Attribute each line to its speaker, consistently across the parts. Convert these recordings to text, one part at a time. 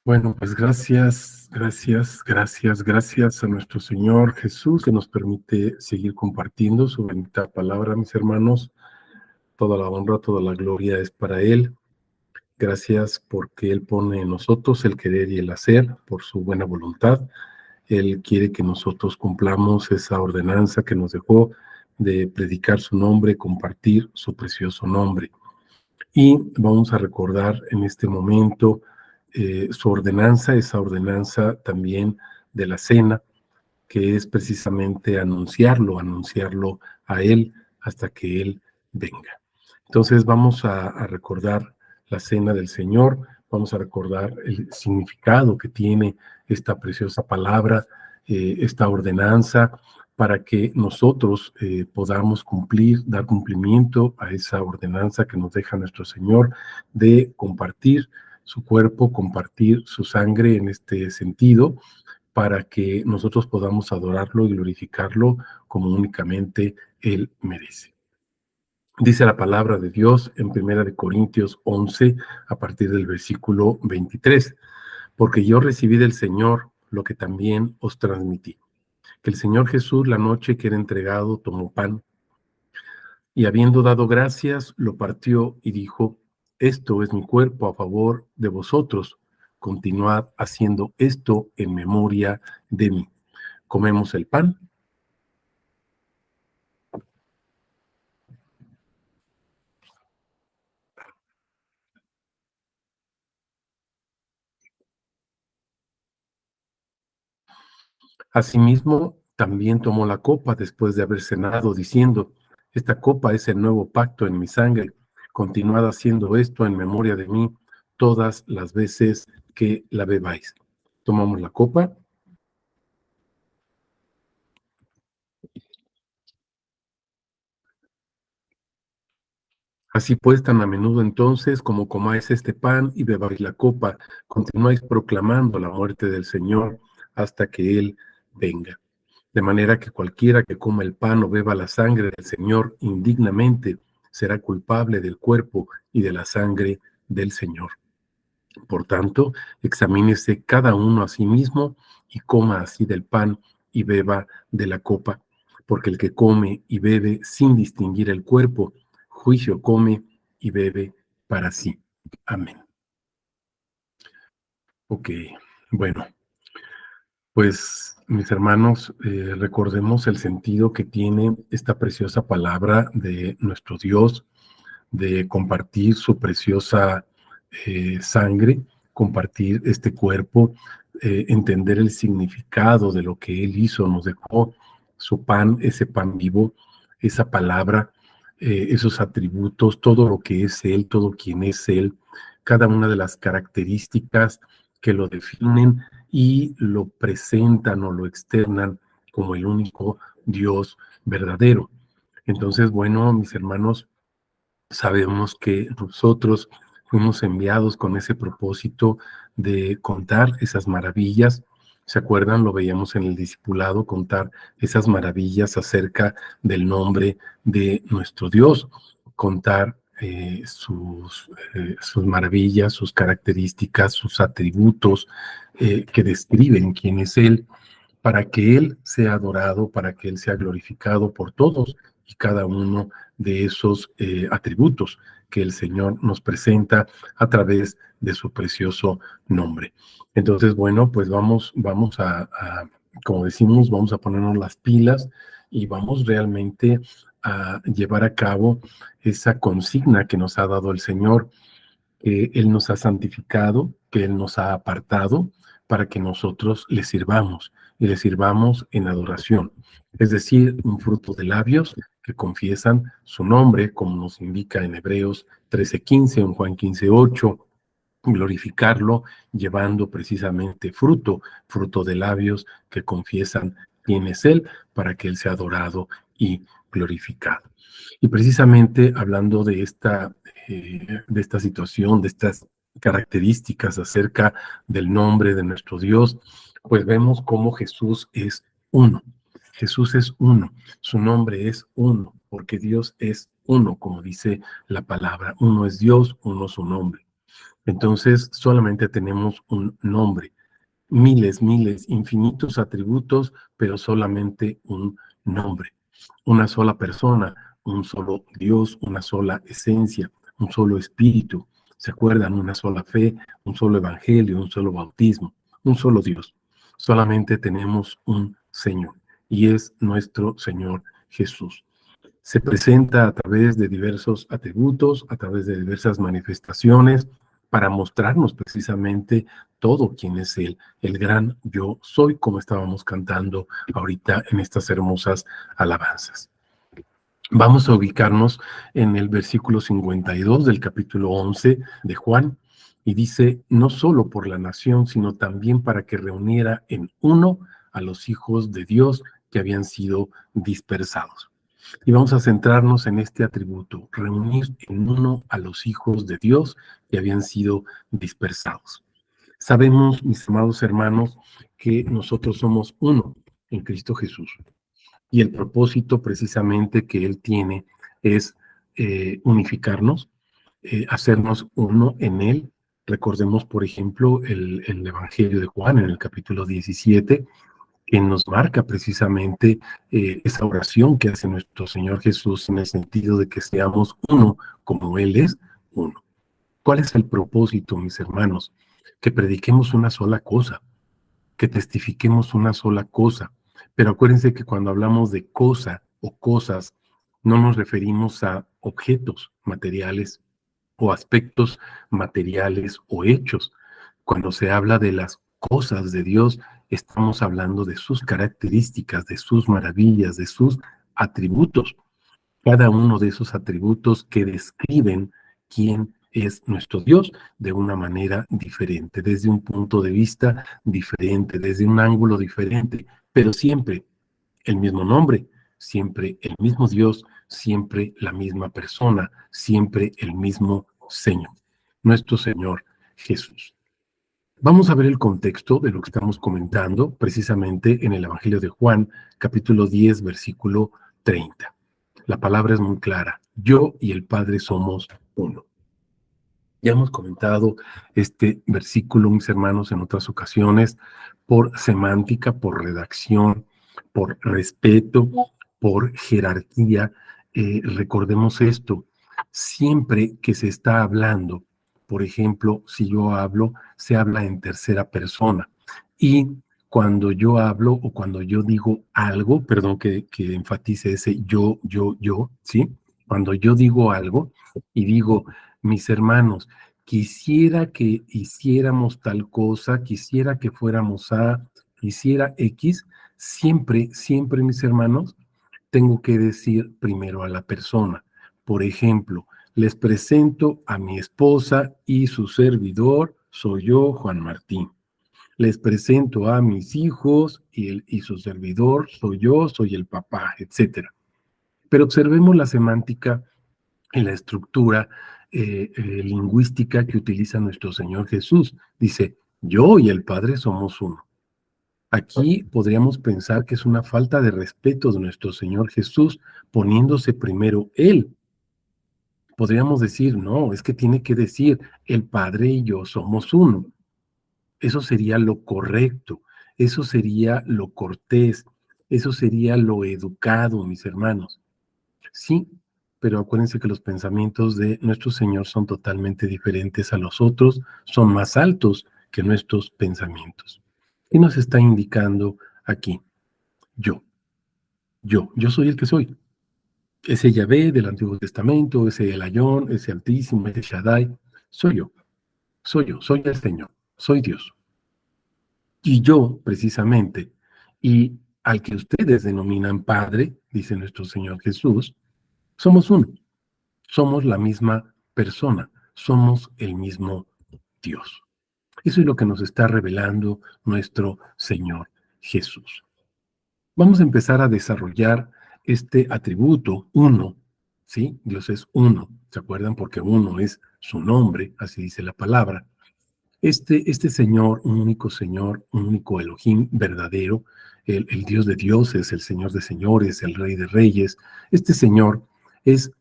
Speaker 1: Bueno, pues gracias a nuestro Señor Jesús que nos permite seguir compartiendo su bendita palabra, mis hermanos. Toda la honra, toda la gloria es para Él. Gracias porque Él pone en nosotros el querer y el hacer por su buena voluntad. Él quiere que nosotros cumplamos esa ordenanza que nos dejó de predicar su nombre, compartir su precioso nombre. Y vamos a recordar en este momento su ordenanza, esa ordenanza también de la cena, que es precisamente anunciarlo a Él hasta que Él venga. Entonces vamos a recordar la cena del Señor, vamos a recordar el significado que tiene esta preciosa palabra, esta ordenanza, para que nosotros podamos cumplir, dar cumplimiento a esa ordenanza que nos deja nuestro Señor de compartir su cuerpo, compartir su sangre en este sentido, para que nosotros podamos adorarlo y glorificarlo como únicamente Él merece. Dice la palabra de Dios en 1 Corintios 11, a partir del versículo 23, porque yo recibí del Señor lo que también os transmití, que el Señor Jesús la noche que era entregado tomó pan y habiendo dado gracias lo partió y dijo, esto es mi cuerpo a favor de vosotros, continuad haciendo esto en memoria de mí. Comemos el pan. Asimismo, también tomó la copa después de haber cenado, diciendo, esta copa es el nuevo pacto en mi sangre. Continuad haciendo esto en memoria de mí todas las veces que la bebáis. Tomamos la copa. Así pues, tan a menudo entonces como comáis este pan y bebáis la copa, continuáis proclamando la muerte del Señor hasta que Él venga. De manera que cualquiera que coma el pan o beba la sangre del Señor indignamente será culpable del cuerpo y de la sangre del Señor. Por tanto, examínese cada uno a sí mismo y coma así del pan y beba de la copa, porque el que come y bebe sin distinguir el cuerpo, juicio come y bebe para sí. Amén. Ok, bueno, pues mis hermanos, recordemos el sentido que tiene esta preciosa palabra de nuestro Dios, de compartir su preciosa sangre, compartir este cuerpo, entender el significado de lo que Él hizo, nos dejó su pan, ese pan vivo, esa palabra, esos atributos, todo lo que es Él, todo quien es Él, cada una de las características que lo definen y lo presentan o lo externan como el único Dios verdadero. Entonces, bueno, mis hermanos, sabemos que nosotros fuimos enviados con ese propósito de contar esas maravillas. ¿Se acuerdan? Lo veíamos en el discipulado, contar esas maravillas acerca del nombre de nuestro Dios, contar sus maravillas, sus características, sus atributos que describen quién es Él, para que Él sea adorado, para que Él sea glorificado por todos y cada uno de esos atributos que el Señor nos presenta a través de su precioso nombre. Entonces, bueno, pues vamos como decimos, vamos a ponernos las pilas y vamos realmente a llevar a cabo esa consigna que nos ha dado el Señor, que Él nos ha santificado, que Él nos ha apartado para que nosotros le sirvamos y le sirvamos en adoración. Es decir, un fruto de labios que confiesan su nombre, como nos indica en Hebreos 13:15, en Juan 15:8, glorificarlo llevando precisamente fruto de labios que confiesan quién es Él, para que Él sea adorado y glorificado. Y precisamente hablando de esta situación, de estas características acerca del nombre de nuestro Dios, pues vemos cómo Jesús es uno. Jesús es uno, su nombre es uno, porque Dios es uno, como dice la palabra. Uno es Dios, uno es su nombre. Entonces, solamente tenemos un nombre, miles, miles, infinitos atributos, pero solamente un nombre, una sola persona, un solo Dios, una sola esencia, un solo espíritu. ¿Se acuerdan? Una sola fe, un solo evangelio, un solo bautismo, un solo Dios. Solamente tenemos un Señor y es nuestro Señor Jesús. Se presenta a través de diversos atributos, a través de diversas manifestaciones, para mostrarnos precisamente todo quién es Él, el gran yo soy, como estábamos cantando ahorita en estas hermosas alabanzas. Vamos a ubicarnos en el versículo 52 del capítulo 11 de Juan, y dice, no solo por la nación, sino también para que reuniera en uno a los hijos de Dios que habían sido dispersados. Y vamos a centrarnos en este atributo, reunir en uno a los hijos de Dios que habían sido dispersados. Sabemos, mis amados hermanos, que nosotros somos uno en Cristo Jesús. Y el propósito precisamente que Él tiene es unificarnos, hacernos uno en Él. Recordemos, por ejemplo, el Evangelio de Juan en el capítulo 17, que nos marca precisamente esa oración que hace nuestro Señor Jesús en el sentido de que seamos uno como Él es uno. ¿Cuál es el propósito, mis hermanos? Que prediquemos una sola cosa, que testifiquemos una sola cosa. Pero acuérdense que cuando hablamos de cosa o cosas, no nos referimos a objetos materiales o aspectos materiales o hechos. Cuando se habla de las cosas de Dios, estamos hablando de sus características, de sus maravillas, de sus atributos. Cada uno de esos atributos que describen quién es nuestro Dios de una manera diferente, desde un punto de vista diferente, desde un ángulo diferente, pero siempre el mismo nombre, siempre el mismo Dios, siempre la misma persona, siempre el mismo Señor, nuestro Señor Jesús. Vamos a ver el contexto de lo que estamos comentando precisamente en el Evangelio de Juan, capítulo 10, versículo 30. La palabra es muy clara. Yo y el Padre somos uno. Ya hemos comentado este versículo, mis hermanos, en otras ocasiones, por semántica, por redacción, por respeto, por jerarquía. Recordemos esto, siempre que se está hablando, por ejemplo, si yo hablo, se habla en tercera persona. Y cuando yo hablo o cuando yo digo algo, perdón que enfatice ese yo, ¿sí? Cuando yo digo algo y digo, mis hermanos, quisiera que hiciéramos tal cosa, quisiera que fuéramos A, quisiera X, siempre, siempre, mis hermanos, tengo que decir primero a la persona. Por ejemplo, les presento a mi esposa y su servidor, soy yo, Juan Martín. Les presento a mis hijos y su servidor, soy yo, soy el papá, etcétera. Pero observemos la semántica y la estructura lingüística que utiliza nuestro Señor Jesús. Dice, yo y el Padre somos uno. Aquí podríamos pensar que es una falta de respeto de nuestro Señor Jesús poniéndose primero Él. Podríamos decir, no, es que tiene que decir, el Padre y yo somos uno. Eso sería lo correcto, eso sería lo cortés, eso sería lo educado, mis hermanos. Sí, pero acuérdense que los pensamientos de nuestro Señor son totalmente diferentes a los otros, son más altos que nuestros pensamientos. ¿Qué nos está indicando aquí? Yo, yo soy el que soy. Ese Yahvé del Antiguo Testamento, ese Elyon, ese Altísimo, ese Shaddai, soy yo, soy el Señor, soy Dios. Y yo, precisamente, y al que ustedes denominan Padre, dice nuestro Señor Jesús, somos uno. Somos la misma persona, somos el mismo Dios. Eso es lo que nos está revelando nuestro Señor Jesús. Vamos a empezar a desarrollar este atributo uno, ¿sí? Dios es uno, ¿se acuerdan? Porque uno es su nombre, así dice la palabra. Este Señor, un único Elohim verdadero, el Dios de dioses, el Señor de señores, el Rey de reyes, este Señor es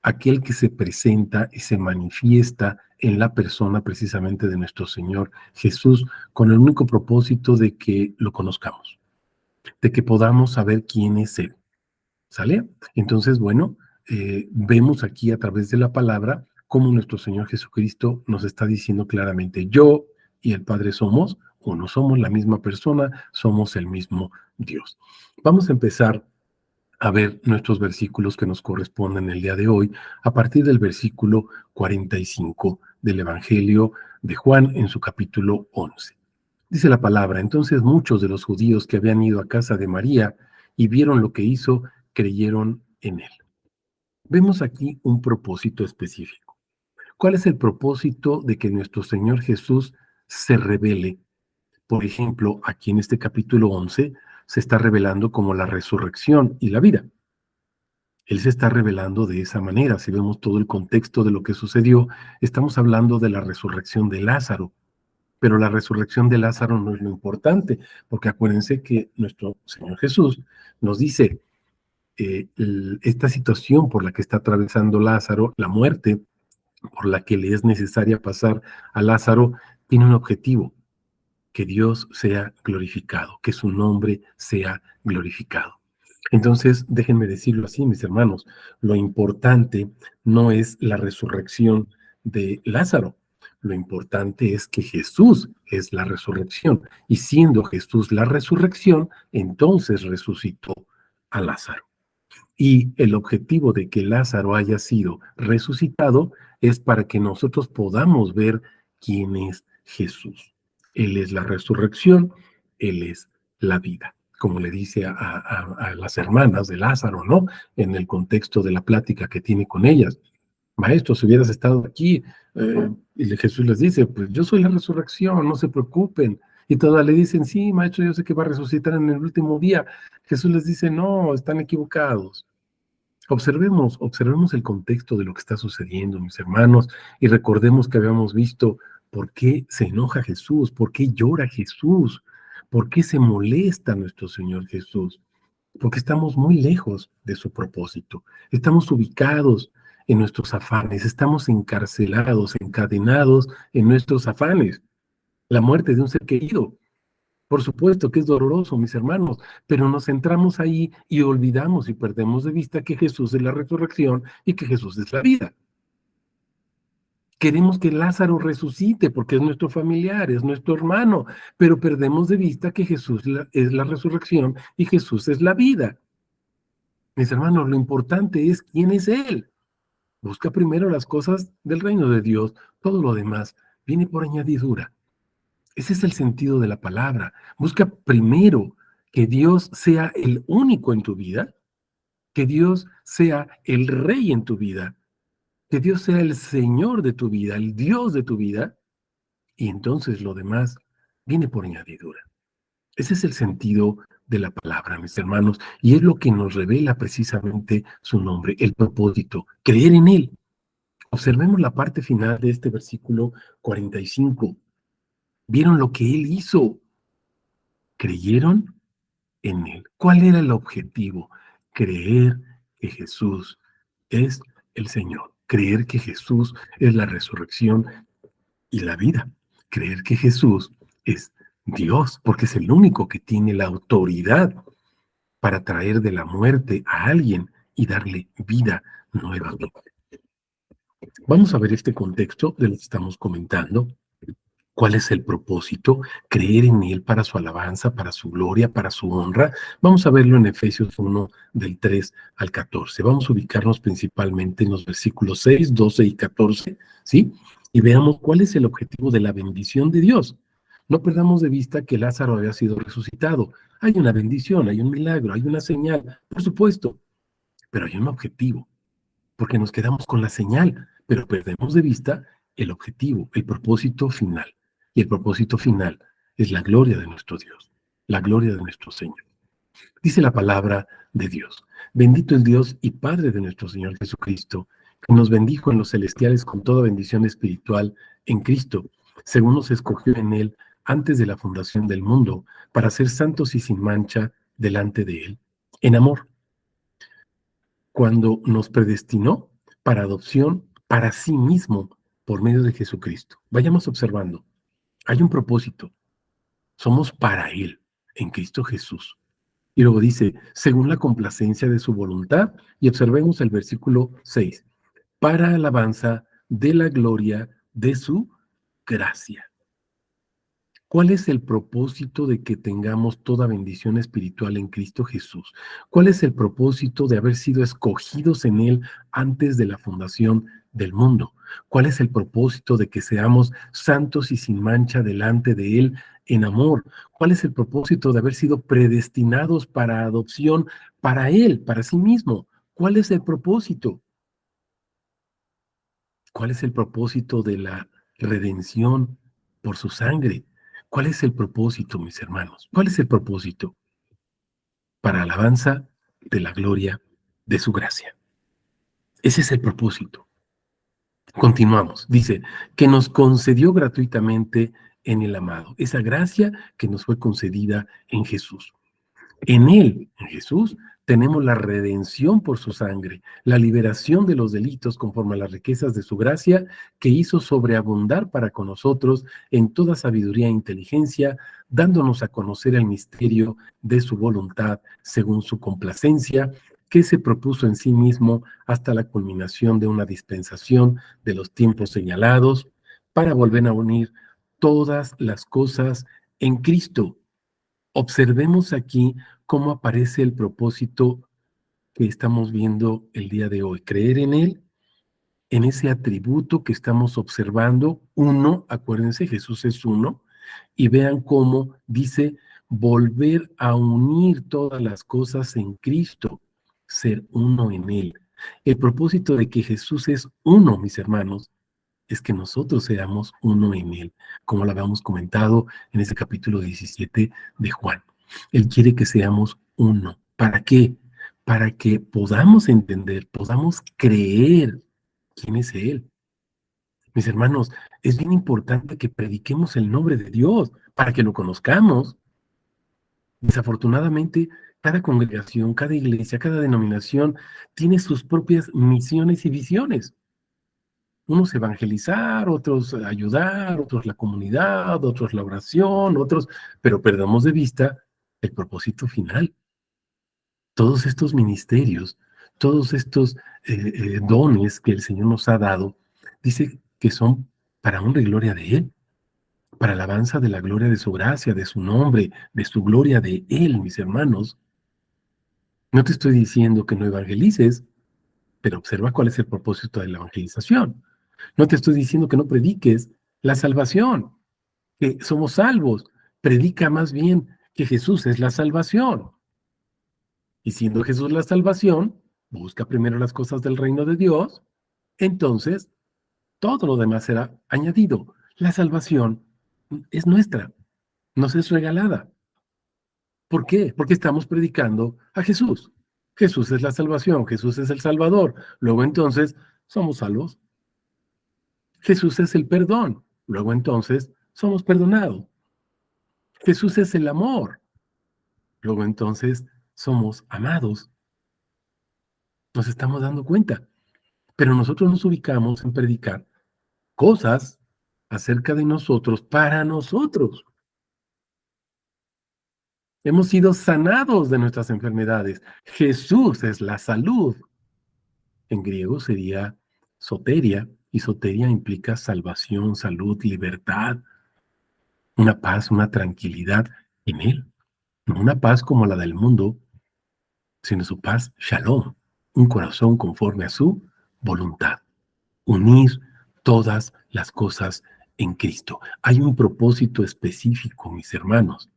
Speaker 1: aquel que se presenta y se manifiesta en la persona precisamente de nuestro Señor Jesús, con el único propósito de que lo conozcamos, de que podamos saber quién es Él. ¿Sale? Entonces, bueno, vemos aquí a través de la palabra cómo nuestro Señor Jesucristo nos está diciendo claramente: yo y el Padre somos uno, somos la misma persona, somos el mismo Dios. Vamos a empezar a ver nuestros versículos que nos corresponden el día de hoy, a partir del versículo 45 del Evangelio de Juan en su capítulo 11. Dice la palabra: entonces muchos de los judíos que habían ido a casa de María y vieron lo que hizo, creyeron en él. Vemos aquí un propósito específico. ¿Cuál es el propósito de que nuestro Señor Jesús se revele? Por ejemplo, aquí en este capítulo 11 se está revelando como la resurrección y la vida. Él se está revelando de esa manera. Si vemos todo el contexto de lo que sucedió, estamos hablando de la resurrección de Lázaro. Pero la resurrección de Lázaro no es lo importante, porque acuérdense que nuestro Señor Jesús nos dice, esta situación por la que está atravesando Lázaro, la muerte por la que le es necesaria pasar a Lázaro, tiene un objetivo: que Dios sea glorificado, que su nombre sea glorificado. Entonces, déjenme decirlo así, mis hermanos, lo importante no es la resurrección de Lázaro, lo importante es que Jesús es la resurrección, y siendo Jesús la resurrección, entonces resucitó a Lázaro. Y el objetivo de que Lázaro haya sido resucitado es para que nosotros podamos ver quién es Jesús. Él es la resurrección, Él es la vida, como le dice a las hermanas de Lázaro, ¿no? En el contexto de la plática que tiene con ellas. Maestro, si hubieras estado aquí, y Jesús les dice: pues yo soy la resurrección, no se preocupen. Y todas le dicen: sí, maestro, yo sé que va a resucitar en el último día. Jesús les dice: no, están equivocados. Observemos el contexto de lo que está sucediendo, mis hermanos, y recordemos que habíamos visto por qué se enoja Jesús, por qué llora Jesús, por qué se molesta nuestro Señor Jesús, porque estamos muy lejos de su propósito, estamos ubicados en nuestros afanes, estamos encarcelados, encadenados en nuestros afanes. La muerte de un ser querido, por supuesto que es doloroso, mis hermanos, pero nos centramos ahí y olvidamos y perdemos de vista que Jesús es la resurrección y que Jesús es la vida. Queremos que Lázaro resucite porque es nuestro familiar, es nuestro hermano, pero perdemos de vista que Jesús es la resurrección y Jesús es la vida. Mis hermanos, lo importante es quién es Él. Busca primero las cosas del reino de Dios, todo lo demás viene por añadidura. Ese es el sentido de la palabra. Busca primero que Dios sea el único en tu vida, que Dios sea el rey en tu vida, que Dios sea el Señor de tu vida, el Dios de tu vida, y entonces lo demás viene por añadidura. Ese es el sentido de la palabra, mis hermanos, y es lo que nos revela precisamente su nombre, el propósito, creer en Él. Observemos la parte final de este versículo 45. Vieron lo que Él hizo, creyeron en Él. ¿Cuál era el objetivo? Creer que Jesús es el Señor, creer que Jesús es la resurrección y la vida, creer que Jesús es Dios, porque es el único que tiene la autoridad para traer de la muerte a alguien y darle vida nuevamente. Vamos a ver este contexto de lo que estamos comentando. ¿Cuál es el propósito? Creer en Él para su alabanza, para su gloria, para su honra. Vamos a verlo en Efesios 1, del 3 al 14. Vamos a ubicarnos principalmente en los versículos 6, 12 y 14, ¿sí? Y veamos cuál es el objetivo de la bendición de Dios. No perdamos de vista que Lázaro había sido resucitado. Hay una bendición, hay un milagro, hay una señal, por supuesto, pero hay un objetivo, porque nos quedamos con la señal, pero perdemos de vista el objetivo, el propósito final. Y el propósito final es la gloria de nuestro Dios, la gloria de nuestro Señor. Dice la palabra de Dios: bendito el Dios y Padre de nuestro Señor Jesucristo, que nos bendijo en los celestiales con toda bendición espiritual en Cristo, según nos escogió en Él antes de la fundación del mundo, para ser santos y sin mancha delante de Él, en amor, cuando nos predestinó para adopción para sí mismo, por medio de Jesucristo. Vayamos observando. Hay un propósito. Somos para Él, en Cristo Jesús. Y luego dice, según la complacencia de su voluntad, y observemos el versículo 6, para alabanza de la gloria de su gracia. ¿Cuál es el propósito de que tengamos toda bendición espiritual en Cristo Jesús? ¿Cuál es el propósito de haber sido escogidos en Él antes de la fundación del mundo? ¿Cuál es el propósito de que seamos santos y sin mancha delante de Él en amor? ¿Cuál es el propósito de haber sido predestinados para adopción para Él, para sí mismo? ¿Cuál es el propósito? ¿Cuál es el propósito de la redención por su sangre? ¿Cuál es el propósito, mis hermanos? ¿Cuál es el propósito? Para alabanza de la gloria de su gracia. Ese es el propósito. Continuamos. Dice, que nos concedió gratuitamente en el amado. Esa gracia que nos fue concedida en Jesús. En Él, en Jesús, tenemos la redención por su sangre, la liberación de los delitos conforme a las riquezas de su gracia, que hizo sobreabundar para con nosotros en toda sabiduría e inteligencia, dándonos a conocer el misterio de su voluntad según su complacencia, que se propuso en sí mismo hasta la culminación de una dispensación de los tiempos señalados, para volver a unir todas las cosas en Cristo. Observemos aquí cómo aparece el propósito que estamos viendo el día de hoy. Creer en Él, en ese atributo que estamos observando. Uno, acuérdense, Jesús es uno, y vean cómo dice volver a unir todas las cosas en Cristo, ser uno en Él. El propósito de que Jesús es uno, mis hermanos, es que nosotros seamos uno en Él, como lo habíamos comentado en ese capítulo 17 de Juan. Él quiere que seamos uno. ¿Para qué? Para que podamos entender, podamos creer quién es Él. Mis hermanos, es bien importante que prediquemos el nombre de Dios para que lo conozcamos. Desafortunadamente, cada congregación, cada iglesia, cada denominación tiene sus propias misiones y visiones. Unos evangelizar, otros ayudar, otros la comunidad, otros la oración, otros, pero perdamos de vista el propósito final. Todos estos ministerios, todos estos dones que el Señor nos ha dado, dice que son para honra y gloria de Él, para alabanza de la gloria de su gracia, de su nombre, de su gloria de Él, mis hermanos. No te estoy diciendo que no evangelices, pero observa cuál es el propósito de la evangelización. No te estoy diciendo que no prediques la salvación, que somos salvos. Predica más bien que Jesús es la salvación. Y siendo Jesús la salvación, busca primero las cosas del reino de Dios, entonces todo lo demás será añadido. La salvación es nuestra, nos es regalada. ¿Por qué? Porque estamos predicando a Jesús. Jesús es la salvación, Jesús es el Salvador. Luego entonces somos salvos. Jesús es el perdón. Luego entonces somos perdonados. Jesús es el amor. Luego entonces somos amados. Nos estamos dando cuenta. Pero nosotros nos ubicamos en predicar cosas acerca de nosotros para nosotros. Hemos sido sanados de nuestras enfermedades. Jesús es la salud. En griego sería soteria, y soteria implica salvación, salud, libertad, una paz, una tranquilidad en Él. No una paz como la del mundo, sino su paz, shalom, un corazón conforme a su voluntad. Unir todas las cosas en Cristo. Hay un propósito específico, mis hermanos.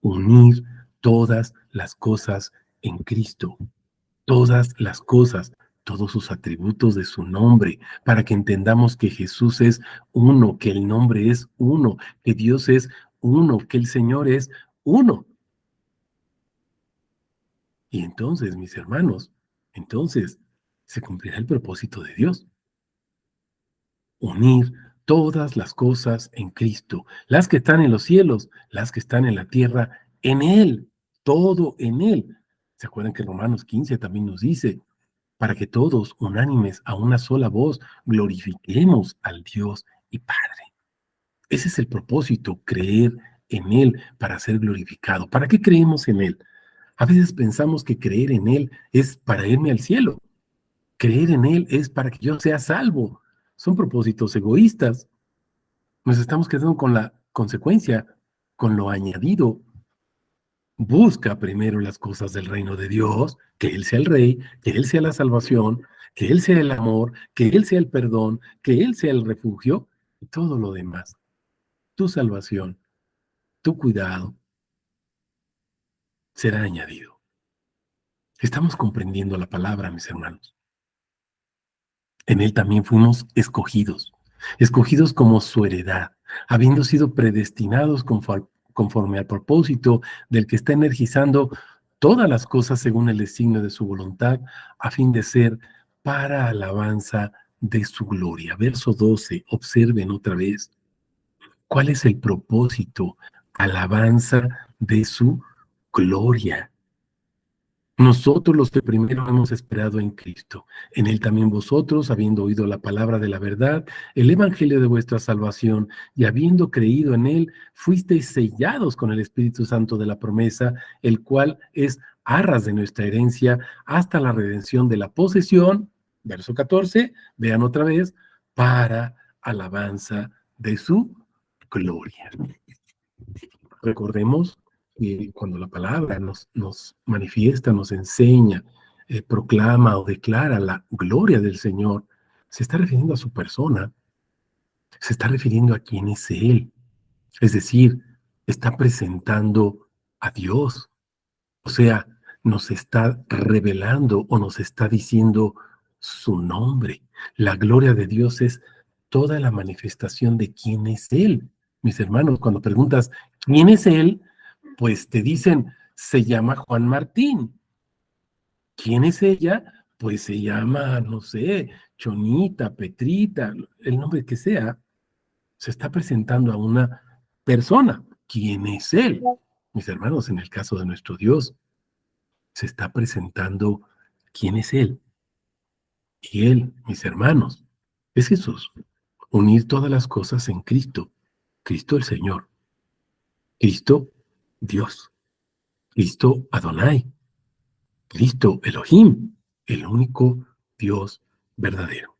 Speaker 1: Unir todas las cosas en Cristo. Todas las cosas, todos sus atributos de su nombre, para que entendamos que Jesús es uno, que el nombre es uno, que Dios es uno, que el Señor es uno. Y entonces, mis hermanos, entonces se cumplirá el propósito de Dios. Unir todas las cosas en Cristo, las que están en los cielos, las que están en la tierra, en Él, todo en Él. ¿Se acuerdan que Romanos 15 también nos dice para que todos, unánimes a una sola voz, glorifiquemos al Dios y Padre. Ese es el propósito, creer en Él para ser glorificado. ¿Para qué creemos en Él? A veces pensamos que creer en Él es para irme al cielo. Creer en Él es para que yo sea salvo. Son propósitos egoístas. Nos estamos quedando con la consecuencia, con lo añadido. Busca primero las cosas del reino de Dios, que Él sea el Rey, que Él sea la salvación, que Él sea el amor, que Él sea el perdón, que Él sea el refugio y todo lo demás. Tu salvación, tu cuidado será añadido. Estamos comprendiendo la palabra, mis hermanos. En Él también fuimos escogidos, escogidos como su heredad, habiendo sido predestinados conforme al propósito del que está energizando todas las cosas según el designio de su voluntad, a fin de ser para alabanza de su gloria. Verso 12, observen otra vez. ¿Cuál es el propósito? Alabanza de su gloria. Nosotros los que primero hemos esperado en Cristo, en Él también vosotros, habiendo oído la palabra de la verdad, el evangelio de vuestra salvación, y habiendo creído en Él, fuisteis sellados con el Espíritu Santo de la promesa, el cual es arras de nuestra herencia hasta la redención de la posesión, verso 14, vean otra vez, para alabanza de su gloria. Recordemos que cuando la palabra nos manifiesta, nos enseña, proclama o declara la gloria del Señor, se está refiriendo a su persona, se está refiriendo a quién es Él. Es decir, está presentando a Dios. O sea, nos está revelando o nos está diciendo su nombre. La gloria de Dios es toda la manifestación de quién es Él. Mis hermanos, cuando preguntas quién es Él, pues te dicen, se llama Juan Martín. ¿Quién es ella? Pues se llama, no sé, Chonita, Petrita, el nombre que sea. Se está presentando a una persona. ¿Quién es Él? Mis hermanos, en el caso de nuestro Dios, se está presentando quién es Él. Y Él, mis hermanos, es Jesús. Unir todas las cosas en Cristo. Cristo el Señor. Cristo Dios. Cristo Adonai. Cristo Elohim. El único Dios verdadero.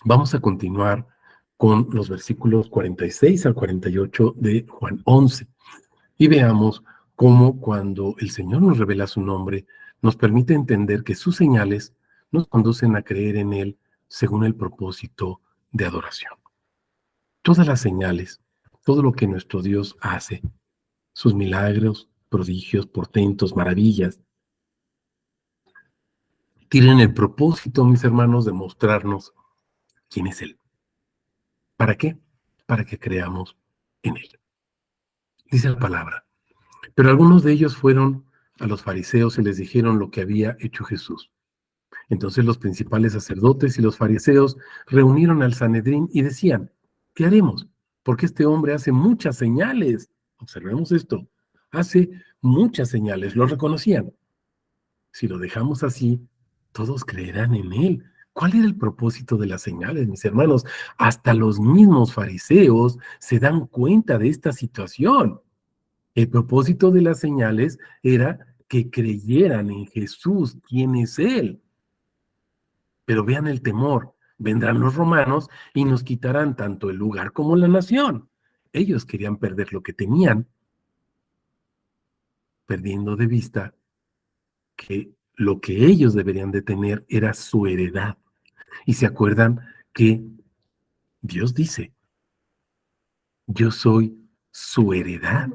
Speaker 1: Vamos a continuar con los versículos 46 al 48 de Juan 11. Y veamos cómo cuando el Señor nos revela su nombre, nos permite entender que sus señales nos conducen a creer en Él según el propósito de adoración. Todas las señales, todo lo que nuestro Dios hace, sus milagros, prodigios, portentos, maravillas, tienen el propósito, mis hermanos, de mostrarnos quién es Él. ¿Para qué? Para que creamos en Él. Dice la palabra. Pero algunos de ellos fueron a los fariseos y les dijeron lo que había hecho Jesús. Entonces los principales sacerdotes y los fariseos reunieron al Sanedrín y decían, ¿qué haremos? Porque este hombre hace muchas señales. Observemos esto. Hace muchas señales. Lo reconocían. Si lo dejamos así, todos creerán en él. ¿Cuál era el propósito de las señales, mis hermanos? Hasta los mismos fariseos se dan cuenta de esta situación. El propósito de las señales era que creyeran en Jesús, quién es Él. Pero vean el temor, vendrán los romanos y nos quitarán tanto el lugar como la nación. Ellos querían perder lo que tenían, perdiendo de vista que lo que ellos deberían de tener era su heredad. Y se acuerdan que Dios dice, yo soy su heredad.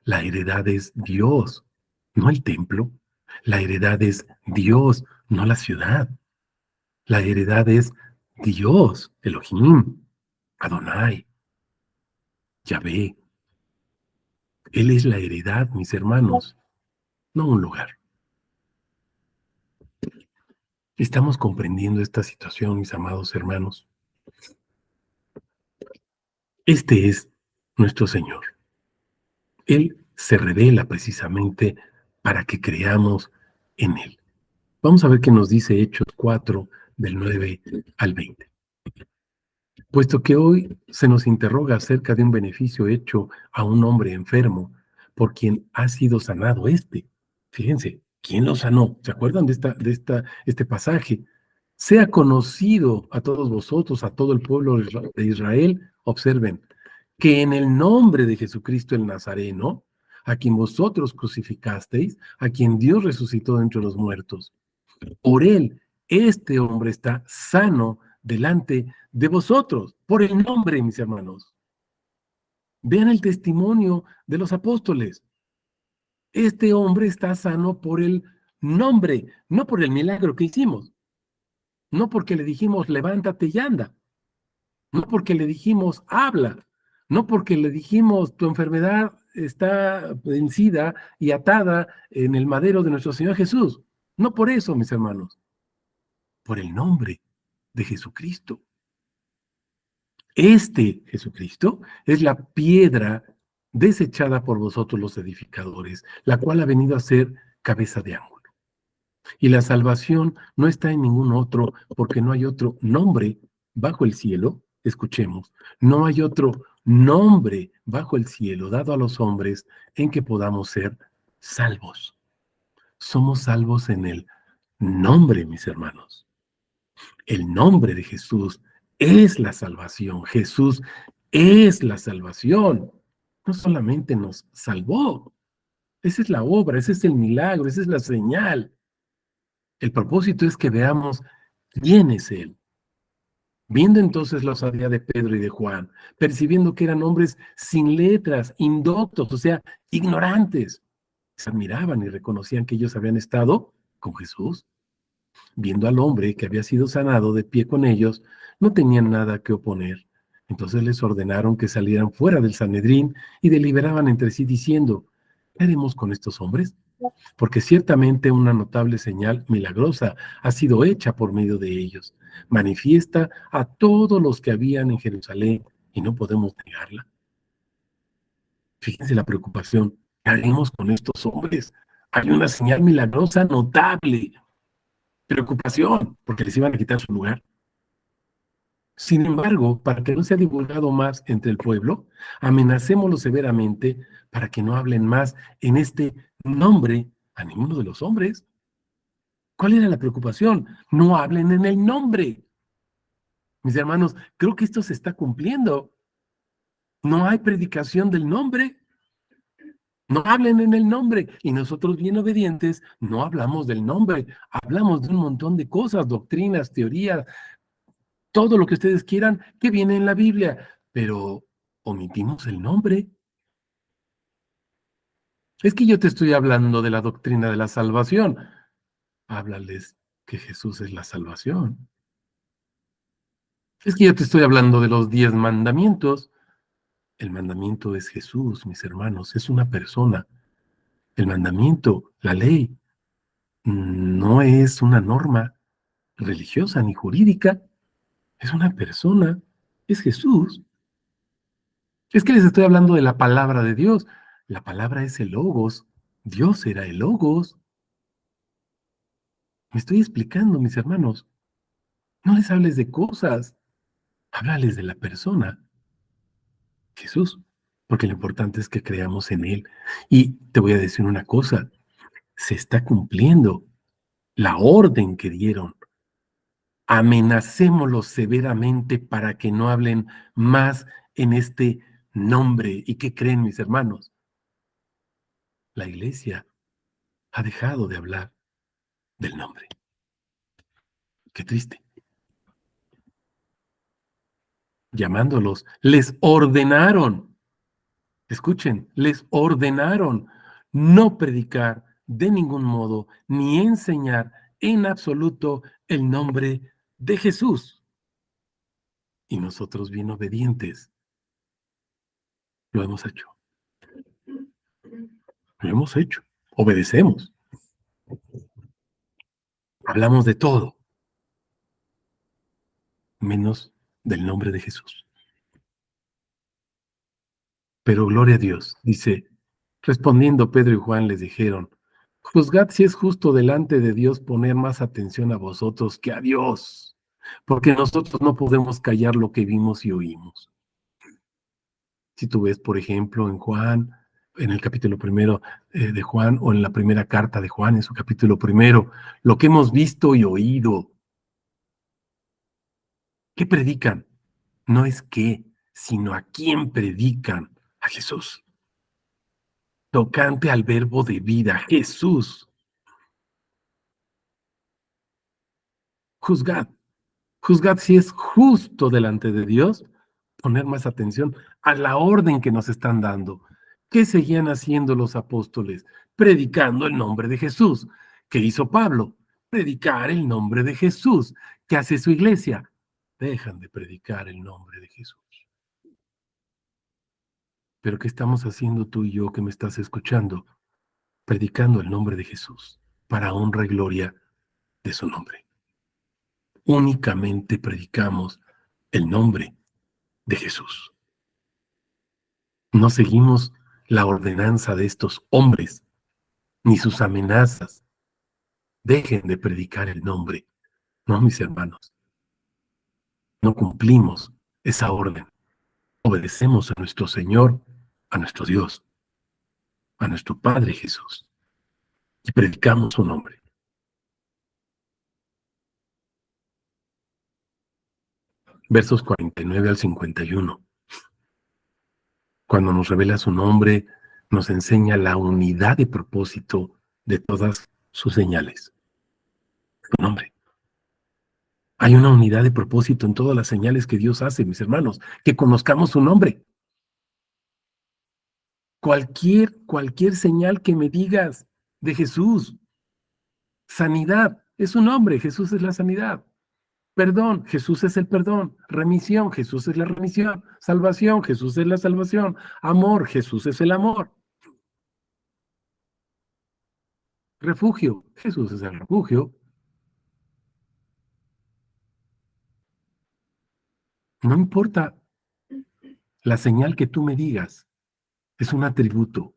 Speaker 1: La heredad es Dios, no el templo. La heredad es Dios, no la ciudad. La heredad es Dios, Elohim, Adonai, Yahvé. Él es la heredad, mis hermanos, no un lugar. ¿Estamos comprendiendo esta situación, mis amados hermanos? Este es nuestro Señor. Él se revela precisamente para que creamos en Él. Vamos a ver qué nos dice Hechos 4, del 9 al 20. Puesto que hoy se nos interroga acerca de un beneficio hecho a un hombre enfermo por quien ha sido sanado este. Fíjense, ¿quién lo sanó? ¿Se acuerdan de este pasaje? Sea conocido a todos vosotros, a todo el pueblo de Israel, observen, que en el nombre de Jesucristo el Nazareno, a quien vosotros crucificasteis, a quien Dios resucitó de entre los muertos, por él, este hombre está sano delante de vosotros, por el nombre, mis hermanos. Vean el testimonio de los apóstoles. Este hombre está sano por el nombre, no por el milagro que hicimos, no porque le dijimos levántate y anda, no porque le dijimos habla, no porque le dijimos tu enfermedad está vencida y atada en el madero de nuestro Señor Jesús. No por eso, mis hermanos, por el nombre de Jesucristo. Este Jesucristo es la piedra desechada por vosotros los edificadores, la cual ha venido a ser cabeza de ángulo. Y la salvación no está en ningún otro, porque no hay otro nombre bajo el cielo. Escuchemos, no hay otro nombre bajo el cielo dado a los hombres en que podamos ser salvos. Somos salvos en el nombre, mis hermanos. El nombre de Jesús es la salvación. Jesús es la salvación. No solamente nos salvó. Esa es la obra, ese es el milagro, esa es la señal. El propósito es que veamos quién es Él. Viendo entonces la osadía de Pedro y de Juan, percibiendo que eran hombres sin letras, indoctos, o sea, ignorantes, se admiraban y reconocían que ellos habían estado con Jesús. Viendo al hombre que había sido sanado de pie con ellos, no tenían nada que oponer. Entonces les ordenaron que salieran fuera del Sanedrín y deliberaban entre sí diciendo, ¿qué haremos con estos hombres? Porque ciertamente una notable señal milagrosa ha sido hecha por medio de ellos. Manifiesta a todos los que habían en Jerusalén y no podemos negarla. Fíjense la preocupación. ¿Qué haremos con estos hombres? Hay una señal milagrosa notable. Preocupación, porque les iban a quitar su lugar. Sin embargo, para que no sea divulgado más entre el pueblo, amenacémoslo severamente para que no hablen más en este nombre a ninguno de los hombres. ¿Cuál era la preocupación? No hablen en el nombre. Mis hermanos, creo que esto se está cumpliendo. No hay predicación del nombre. No hablen en el nombre. Y nosotros, bien obedientes, no hablamos del nombre. Hablamos de un montón de cosas, doctrinas, teorías, todo lo que ustedes quieran que viene en la Biblia, pero omitimos el nombre. Es que yo te estoy hablando de la doctrina de la salvación. Háblales que Jesús es la salvación. Es que yo te estoy hablando de los 10 mandamientos. El mandamiento es Jesús, mis hermanos, es una persona. El mandamiento, la ley, no es una norma religiosa ni jurídica, es una persona, es Jesús. Es que les estoy hablando de la palabra de Dios. La palabra es el Logos. Dios era el Logos. Me estoy explicando, mis hermanos. No les hables de cosas. Háblales de la persona, Jesús. Porque lo importante es que creamos en Él. Y te voy a decir una cosa. Se está cumpliendo la orden que dieron. Amenacémoslos severamente para que no hablen más en este nombre. ¿Y qué creen, mis hermanos? La iglesia ha dejado de hablar del nombre. Qué triste. Llamándolos, les ordenaron, escuchen, les ordenaron no predicar de ningún modo ni enseñar en absoluto el nombre de Jesús. Y nosotros, bien obedientes, lo hemos hecho. Lo hemos hecho. Obedecemos. Hablamos de todo, menos del nombre de Jesús. Pero gloria a Dios, dice, respondiendo Pedro y Juan les dijeron, Juzgad si es justo delante de Dios poner más atención a vosotros que a Dios, porque nosotros no podemos callar lo que vimos y oímos. Si tú ves, por ejemplo, en Juan, en el capítulo primero de Juan, o en la primera carta de Juan, en su capítulo primero, lo que hemos visto y oído, ¿qué predican? No es qué, sino a quién predican, a Jesús. Tocante al verbo de vida, Jesús. Juzgad, juzgad si es justo delante de Dios poner más atención a la orden que nos están dando. ¿Qué seguían haciendo los apóstoles? Predicando el nombre de Jesús. ¿Qué hizo Pablo? Predicar el nombre de Jesús. ¿Qué hace su iglesia? Dejan de predicar el nombre de Jesús. Pero ¿qué estamos haciendo tú y yo que me estás escuchando? Predicando el nombre de Jesús para honra y gloria de su nombre. Únicamente predicamos el nombre de Jesús. No seguimos la ordenanza de estos hombres, ni sus amenazas. Dejen de predicar el nombre. No, mis hermanos, no cumplimos esa orden. Obedecemos a nuestro Señor, a nuestro Dios, a nuestro Padre Jesús, y predicamos su nombre. Versos 49 al 51. Cuando nos revela su nombre, nos enseña la unidad de propósito de todas sus señales. Su nombre. Hay una unidad de propósito en todas las señales que Dios hace, mis hermanos, que conozcamos su nombre. Cualquier señal que me digas de Jesús, sanidad, es su nombre, Jesús es la sanidad. Perdón, Jesús es el perdón. Remisión, Jesús es la remisión. Salvación, Jesús es la salvación. Amor, Jesús es el amor. Refugio, Jesús es el refugio. No importa la señal que tú me digas, es un atributo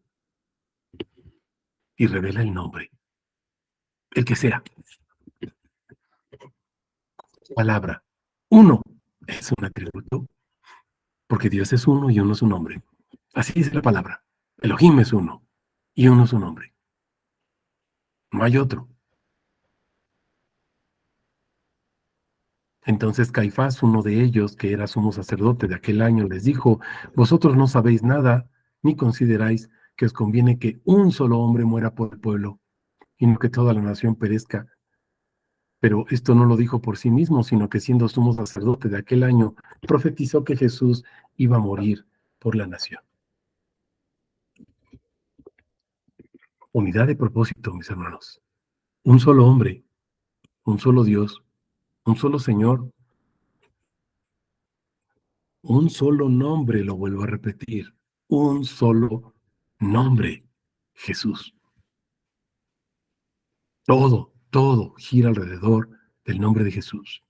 Speaker 1: y revela el nombre, el que sea. Palabra, uno es un atributo, porque Dios es uno y uno es un nombre. Así dice la palabra. Elohim es uno y uno es un nombre. No hay otro. Entonces Caifás, uno de ellos, que era sumo sacerdote de aquel año, les dijo: vosotros no sabéis nada, ni consideráis que os conviene que un solo hombre muera por el pueblo, y no que toda la nación perezca. Pero esto no lo dijo por sí mismo, sino que siendo sumo sacerdote de aquel año, profetizó que Jesús iba a morir por la nación. Unidad de propósito, mis hermanos. Un solo hombre, un solo Dios, un solo Señor, un solo nombre, lo vuelvo a repetir, un solo nombre, Jesús. Todo gira alrededor del nombre de Jesús.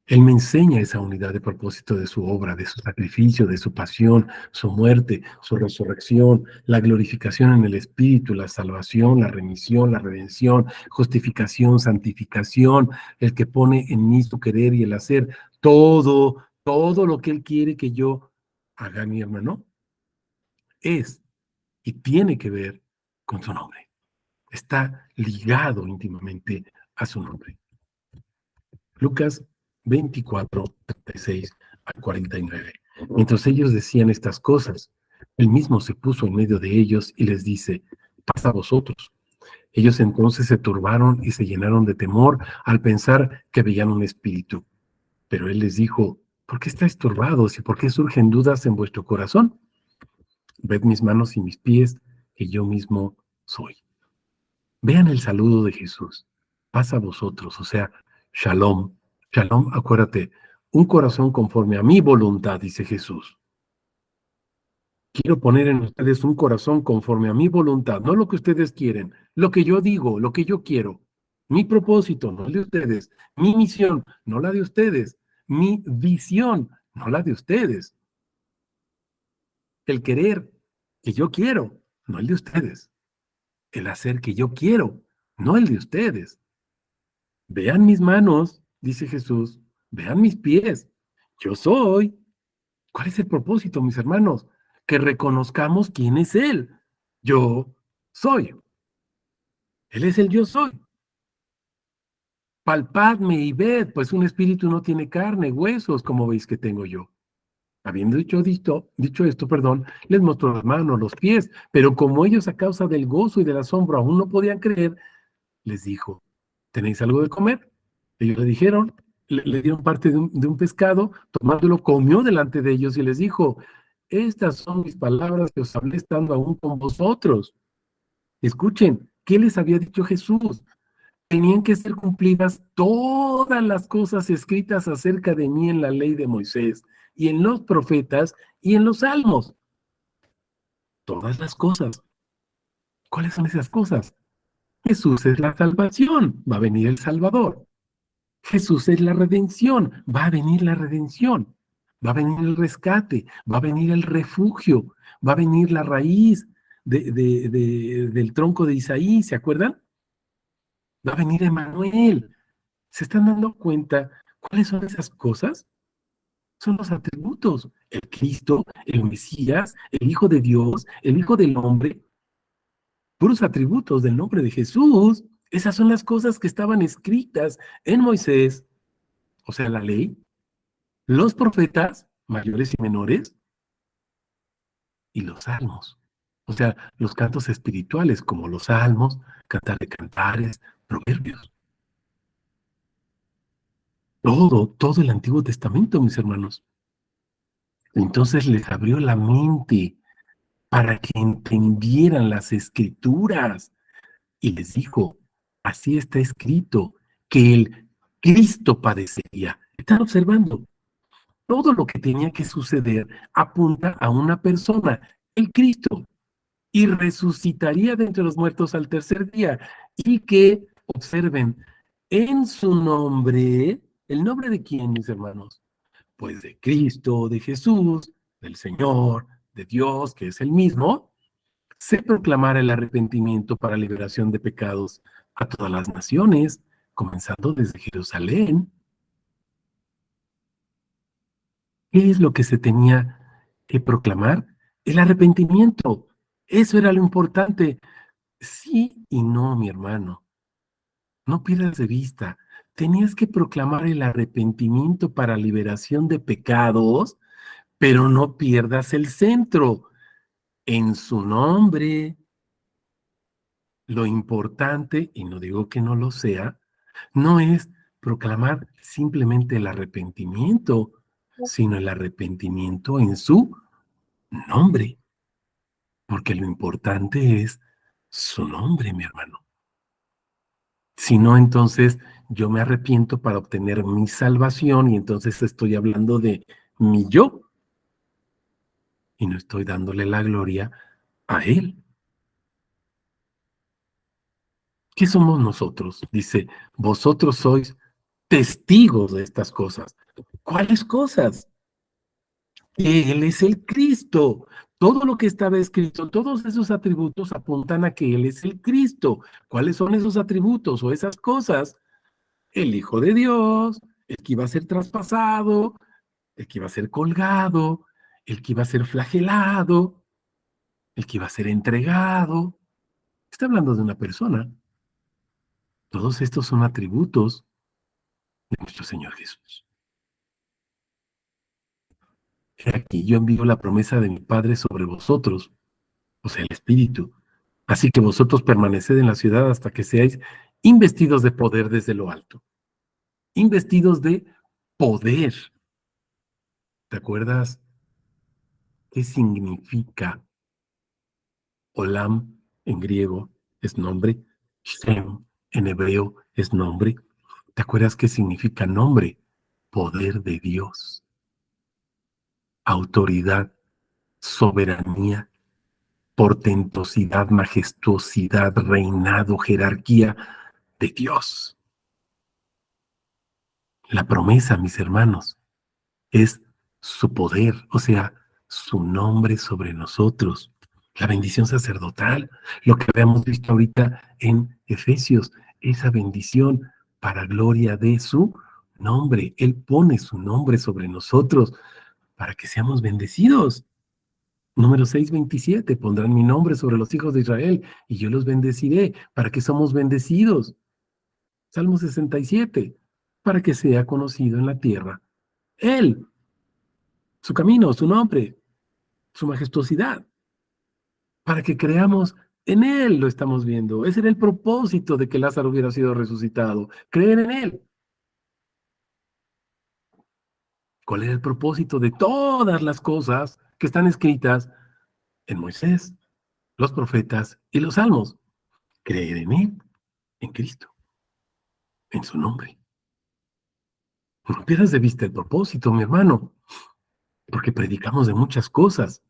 Speaker 1: Él me enseña esa unidad de propósito de su obra, de su sacrificio, de su pasión, su muerte, su resurrección, la glorificación en el Espíritu, la salvación, la remisión, la redención, justificación, santificación, el que pone en mí su querer y el hacer, todo lo que Él quiere que yo haga, mi hermano, es y tiene que ver con su nombre. Está ligado íntimamente a su nombre. Lucas 24, 36 al 49. Mientras ellos decían estas cosas, él mismo se puso en medio de ellos y les dice: paz a vosotros. Ellos entonces se turbaron y se llenaron de temor al pensar que veían un espíritu. Pero él les dijo: ¿por qué estáis turbados y por qué surgen dudas en vuestro corazón? Ved mis manos y mis pies, que yo mismo soy. Vean el saludo de Jesús. Paz a vosotros, o sea, shalom. Shalom, acuérdate, un corazón conforme a mi voluntad, dice Jesús. Quiero poner en ustedes un corazón conforme a mi voluntad, no lo que ustedes quieren, lo que yo digo, lo que yo quiero. Mi propósito, no el de ustedes. Mi misión, no la de ustedes. Mi visión, no la de ustedes. El querer que yo quiero, no el de ustedes. el hacer que yo quiero, no el de ustedes. Vean mis manos, dice Jesús, vean mis pies, yo soy. ¿Cuál es el propósito, mis hermanos? Que reconozcamos quién es Él. Yo soy. Él es el yo soy. Palpadme y ved, pues un espíritu no tiene carne, huesos, como veis que tengo yo. Habiendo dicho esto, perdón, les mostró las manos, los pies, pero como ellos a causa del gozo y del asombro aún no podían creer, les dijo, ¿tenéis algo de comer? Ellos le dijeron, le dieron parte de un pescado, tomándolo, comió delante de ellos y les dijo, estas son mis palabras que os hablé estando aún con vosotros. Escuchen, ¿qué les había dicho Jesús? Tenían que ser cumplidas todas las cosas escritas acerca de mí en la ley de Moisés y en los profetas y en los salmos. Todas las cosas. ¿Cuáles son esas cosas? Jesús es la salvación, va a venir el Salvador. Jesús es la redención, va a venir la redención. Va a venir el rescate, va a venir el refugio, va a venir la raíz del tronco de Isaí, ¿se acuerdan? Va a venir Emmanuel. ¿Se están dando cuenta cuáles son esas cosas? Son los atributos. El Cristo, el Mesías, el Hijo de Dios, el Hijo del Hombre, puros atributos del nombre de Jesús. Esas son las cosas que estaban escritas en Moisés, o sea, la ley, los profetas, mayores y menores, y los salmos. O sea, los cantos espirituales, como los salmos, cantar de cantares, proverbios. Todo el Antiguo Testamento, mis hermanos. Entonces les abrió la mente para que entendieran las escrituras. Y les dijo, así está escrito, que el Cristo padecería. Están observando, todo lo que tenía que suceder apunta a una persona, el Cristo, y resucitaría de entre los muertos al tercer día. Y que, observen, en su nombre, ¿el nombre de quién, mis hermanos? Pues de Cristo, de Jesús, del Señor, de Dios, que es el mismo, se proclamara el arrepentimiento para liberación de pecados a todas las naciones, comenzando desde Jerusalén. ¿Qué es lo que se tenía que proclamar? El arrepentimiento. Eso era lo importante. Sí y no, mi hermano. No pierdas de vista. Tenías que proclamar el arrepentimiento para liberación de pecados, pero no pierdas el centro. En su nombre, lo importante, y no digo que no lo sea, no es proclamar simplemente el arrepentimiento, sino el arrepentimiento en su nombre, porque lo importante es su nombre, mi hermano. Si no, entonces yo me arrepiento para obtener mi salvación y entonces estoy hablando de mi yo y no estoy dándole la gloria a Él. ¿Qué somos nosotros? Dice, vosotros sois testigos de estas cosas. ¿Cuáles cosas? Él es el Cristo. Todo lo que estaba escrito, todos esos atributos apuntan a que Él es el Cristo. ¿Cuáles son esos atributos o esas cosas? El Hijo de Dios, el que iba a ser traspasado, el que iba a ser colgado, el que iba a ser flagelado, el que iba a ser entregado. Está hablando de una persona. Todos estos son atributos de nuestro Señor Jesús. He aquí, yo envío la promesa de mi Padre sobre vosotros, o sea, el Espíritu. Así que vosotros permaneced en la ciudad hasta que seáis investidos de poder desde lo alto. Investidos de poder. ¿Te acuerdas qué significa Olam en griego es nombre? Shem en hebreo es nombre. ¿Te acuerdas qué significa nombre? Poder de Dios, autoridad, soberanía, portentosidad, majestuosidad, reinado, jerarquía de Dios. La promesa, mis hermanos, es su poder, o sea, su nombre sobre nosotros. la bendición sacerdotal, lo que habíamos visto ahorita en Efesios, esa bendición para gloria de su nombre. Él pone su nombre sobre nosotros para que seamos bendecidos. Número 6:27, pondrán mi nombre sobre los hijos de Israel y yo los bendeciré para que somos bendecidos. Salmo 67, para que sea conocido en la tierra Él, su camino, su nombre, su majestuosidad, para que creamos en Él, lo estamos viendo. Ese era el propósito de que Lázaro hubiera sido resucitado, creer en Él. ¿Cuál era el propósito de todas las cosas que están escritas en Moisés, los profetas y los salmos? Creer en Él, en Cristo, en su nombre. No pierdas de vista el propósito, mi hermano, porque predicamos de muchas cosas,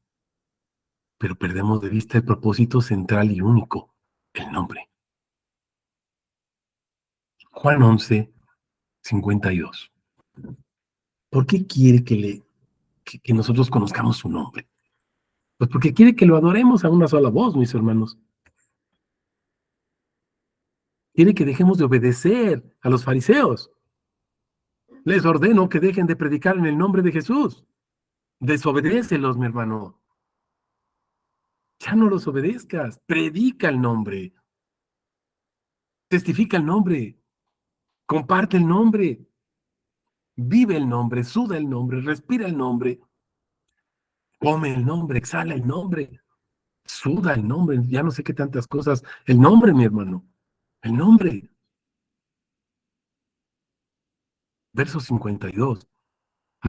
Speaker 1: pero perdemos de vista el propósito central y único, el nombre. Juan 11:52. ¿Por qué quiere que nosotros conozcamos su nombre? Pues porque quiere que lo adoremos a una sola voz, mis hermanos. Quiere que dejemos de obedecer a los fariseos. Les ordeno que dejen de predicar en el nombre de Jesús. Desobedécelos, mi hermano. Ya no los obedezcas. Predica el nombre. Testifica el nombre. Comparte el nombre. Vive el nombre. Suda el nombre. Respira el nombre. Come el nombre. Exhala el nombre. Suda el nombre. Ya no sé qué tantas cosas. El nombre, mi hermano. El nombre. Verso 52.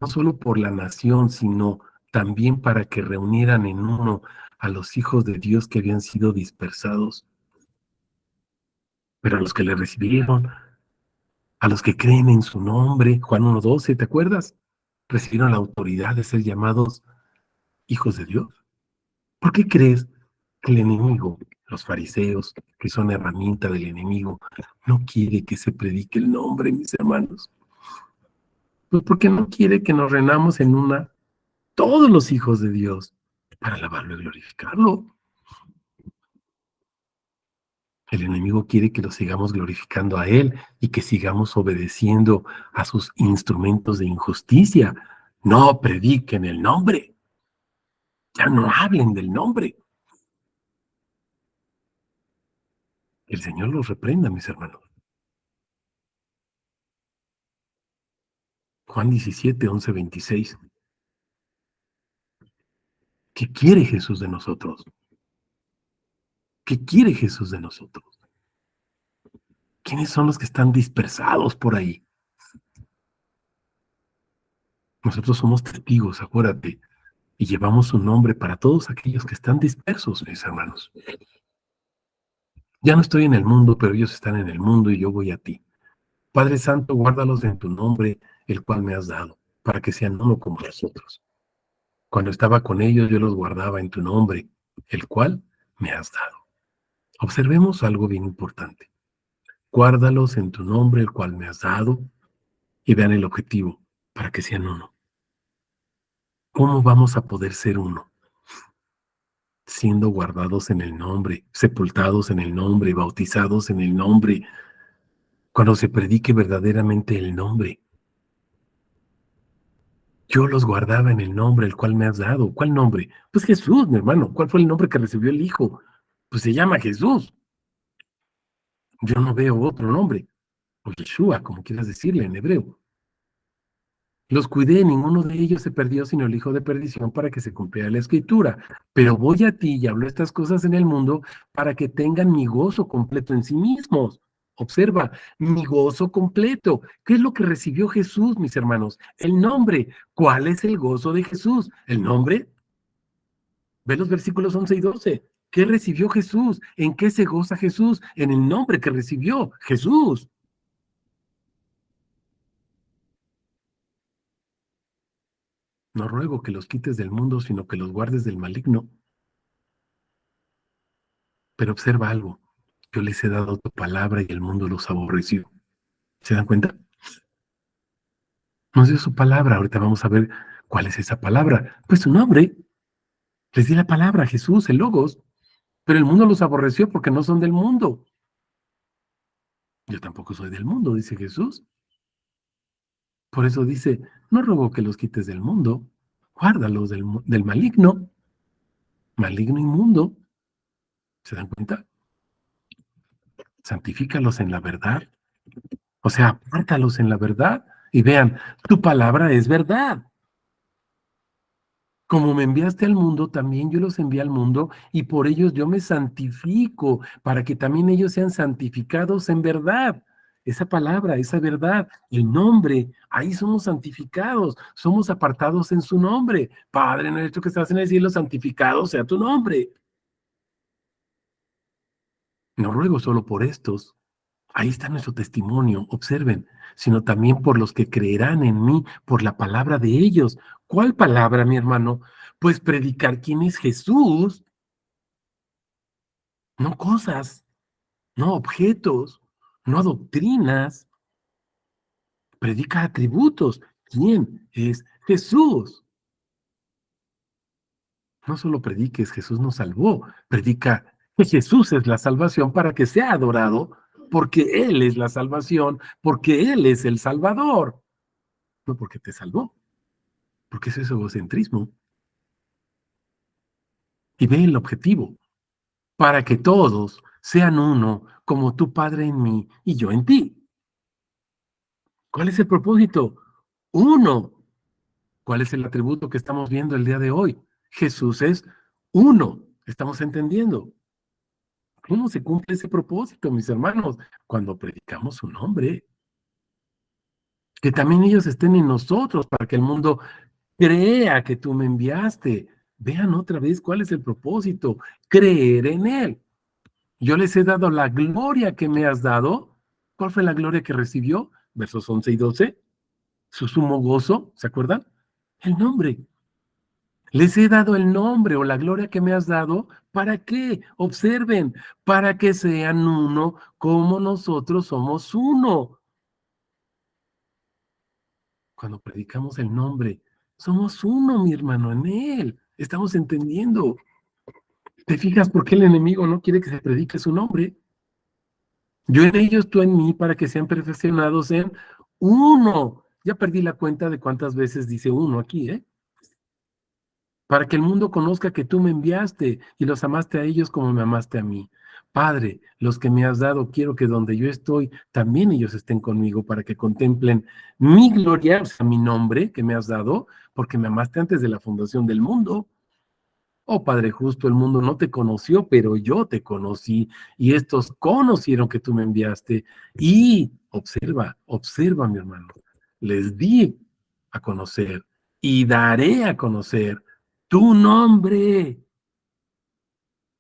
Speaker 1: No solo por la nación, sino también para que reunieran en uno a los hijos de Dios que habían sido dispersados. Pero a los que le recibieron, a los que creen en su nombre, Juan 1:12, ¿te acuerdas? Recibieron la autoridad de ser llamados hijos de Dios. ¿Por qué crees que el enemigo, los fariseos, que son herramienta del enemigo, no quiere que se predique el nombre, mis hermanos? Pues porque no quiere que nos reunamos en una, todos los hijos de Dios, para alabarlo y glorificarlo. El enemigo quiere que lo sigamos glorificando a Él y que sigamos obedeciendo a sus instrumentos de injusticia. No prediquen el nombre. Ya no hablen del nombre. Que el Señor los reprenda, mis hermanos. Juan 17:11-26. ¿Qué quiere Jesús de nosotros? ¿Qué quiere Jesús de nosotros? ¿Quiénes son los que están dispersados por ahí? Nosotros somos testigos, acuérdate, y llevamos su nombre para todos aquellos que están dispersos, mis hermanos. Ya no estoy en el mundo, pero ellos están en el mundo y yo voy a ti. Padre Santo, guárdalos en tu nombre, el cual me has dado, para que sean uno como nosotros. Cuando estaba con ellos, yo los guardaba en tu nombre, el cual me has dado. Observemos algo bien importante. Guárdalos en tu nombre, el cual me has dado, y vean el objetivo, para que sean uno. ¿Cómo vamos a poder ser uno? Siendo guardados en el nombre, sepultados en el nombre, bautizados en el nombre, cuando se predique verdaderamente el nombre. Yo los guardaba en el nombre el cual me has dado. ¿Cuál nombre? Pues Jesús, mi hermano. ¿Cuál fue el nombre que recibió el Hijo? Pues se llama Jesús. Yo no veo otro nombre. O Yeshua, como quieras decirle en hebreo. Los cuidé, ninguno de ellos se perdió, sino el hijo de perdición, para que se cumpliera la escritura. Pero voy a ti y hablo estas cosas en el mundo para que tengan mi gozo completo en sí mismos. Observa, mi gozo completo. ¿Qué es lo que recibió Jesús, mis hermanos? El nombre. ¿Cuál es el gozo de Jesús? El nombre. Ve los versículos 11 y 12. ¿Qué recibió Jesús? ¿En qué se goza Jesús? En el nombre que recibió Jesús. No ruego que los quites del mundo, sino que los guardes del maligno. Pero observa algo. Yo les he dado tu palabra y el mundo los aborreció. ¿Se dan cuenta? Nos dio su palabra. Ahorita vamos a ver cuál es esa palabra. Pues su nombre. Les di la palabra, Jesús, el Logos, pero el mundo los aborreció porque no son del mundo. Yo tampoco soy del mundo, dice Jesús. Por eso dice, no ruego que los quites del mundo, guárdalos del maligno, maligno inmundo. ¿Se dan cuenta? Santifícalos en la verdad. O sea, apártalos en la verdad y vean, tu palabra es verdad. Como me enviaste al mundo, también yo los envié al mundo y por ellos yo me santifico, para que también ellos sean santificados en verdad. Esa palabra, esa verdad, el nombre, ahí somos santificados, somos apartados en su nombre. Padre nuestro que estás en el cielo, santificado sea tu nombre. No ruego solo por estos. Ahí está nuestro testimonio, observen, sino también por los que creerán en mí, por la palabra de ellos. ¿Cuál palabra, mi hermano? Pues predicar quién es Jesús, no cosas, no objetos, no doctrinas. Predica atributos. ¿Quién es Jesús? No solo prediques, Jesús nos salvó. Predica que Jesús es la salvación para que sea adorado, porque Él es la salvación, porque Él es el Salvador, no porque te salvó. Porque eso es egocentrismo. Y ve el objetivo, para que todos sean uno, como tu Padre en mí y yo en ti. ¿Cuál es el propósito? Uno. ¿Cuál es el atributo que estamos viendo el día de hoy? Jesús es uno. ¿Estamos entendiendo? ¿Cómo se cumple ese propósito, mis hermanos? Cuando predicamos su nombre. Que también ellos estén en nosotros para que el mundo crea que tú me enviaste. Vean otra vez cuál es el propósito. Creer en Él. Yo les he dado la gloria que me has dado. ¿Cuál fue la gloria que recibió? Versos 11 y 12. Su sumo gozo, ¿se acuerdan? El nombre. Les he dado el nombre o la gloria que me has dado. ¿Para qué? Observen, para que sean uno como nosotros somos uno. Cuando predicamos el nombre, somos uno, mi hermano, en Él. Estamos entendiendo. ¿Te fijas por qué el enemigo no quiere que se predique su nombre? Yo en ellos, tú en mí, para que sean perfeccionados en uno. Ya perdí la cuenta de cuántas veces dice uno aquí, ¿eh? Para que el mundo conozca que tú me enviaste y los amaste a ellos como me amaste a mí. Padre, los que me has dado, quiero que donde yo estoy, también ellos estén conmigo para que contemplen mi gloria, o sea, mi nombre que me has dado, porque me amaste antes de la fundación del mundo. Oh Padre justo, el mundo no te conoció, pero yo te conocí y estos conocieron que tú me enviaste. Y observa, observa, mi hermano, les di a conocer y daré a conocer tu nombre.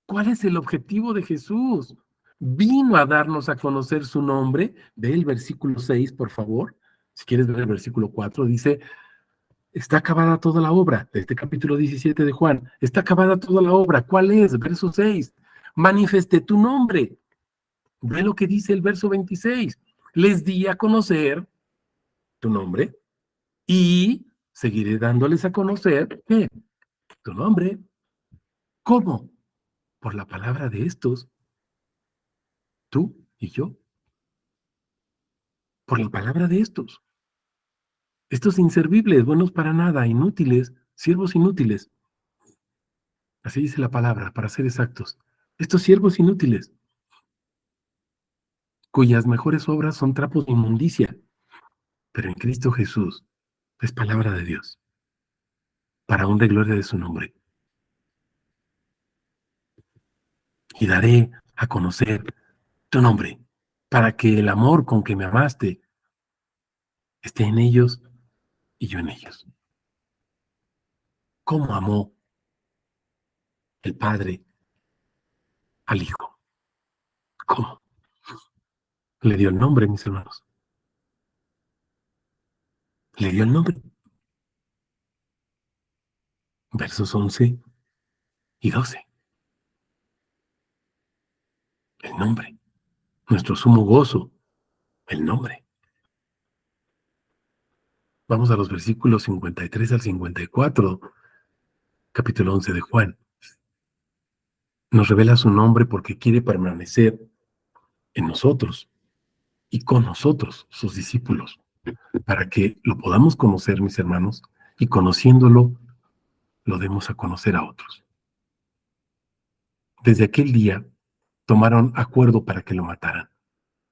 Speaker 1: ¿Cuál es el objetivo de Jesús? Vino a darnos a conocer su nombre. Ve el versículo 6, por favor. Si quieres ver el versículo 4, dice, está acabada toda la obra, de este capítulo 17 de Juan. Está acabada toda la obra. ¿Cuál es? Verso 6. Manifesté tu nombre. Ve lo que dice el verso 26. Les di a conocer tu nombre y seguiré dándoles a conocer ¿qué? Tu nombre. ¿Cómo? Por la palabra de estos, tú y yo. Por la palabra de estos. Estos inservibles, buenos para nada, inútiles, siervos inútiles. Así dice la palabra, para ser exactos. Estos siervos inútiles cuyas mejores obras son trapos de inmundicia, pero en Cristo Jesús es palabra de Dios, para honra y gloria de su nombre. Y daré a conocer tu nombre, para que el amor con que me amaste esté en ellos y yo en ellos. ¿Cómo amó el Padre al Hijo? ¿Cómo? Le dio el nombre, mis hermanos. Le dio el nombre. Versos 11 y 12. El nombre. Nuestro sumo gozo. El nombre. Vamos a los versículos 53 al 54, capítulo 11 de Juan. Nos revela su nombre porque quiere permanecer en nosotros y con nosotros, sus discípulos, para que lo podamos conocer, mis hermanos, y conociéndolo, lo demos a conocer a otros. Desde aquel día, tomaron acuerdo para que lo mataran.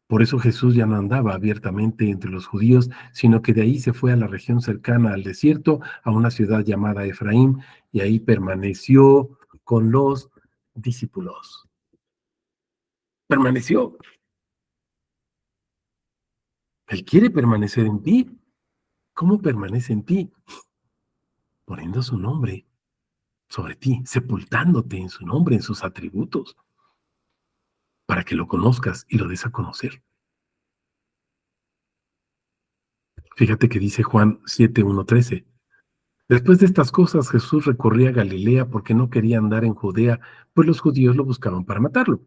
Speaker 1: Por eso Jesús ya no andaba abiertamente entre los judíos, sino que de ahí se fue a la región cercana al desierto, a una ciudad llamada Efraín, y ahí permaneció con los discípulos. Permaneció. Él quiere permanecer en ti. ¿Cómo permanece en ti? Poniendo su nombre sobre ti, sepultándote en su nombre, en sus atributos, para que lo conozcas y lo des a conocer. Fíjate que dice Juan 7:1-13. Después de estas cosas, Jesús recorría Galilea porque no quería andar en Judea, pues los judíos lo buscaban para matarlo.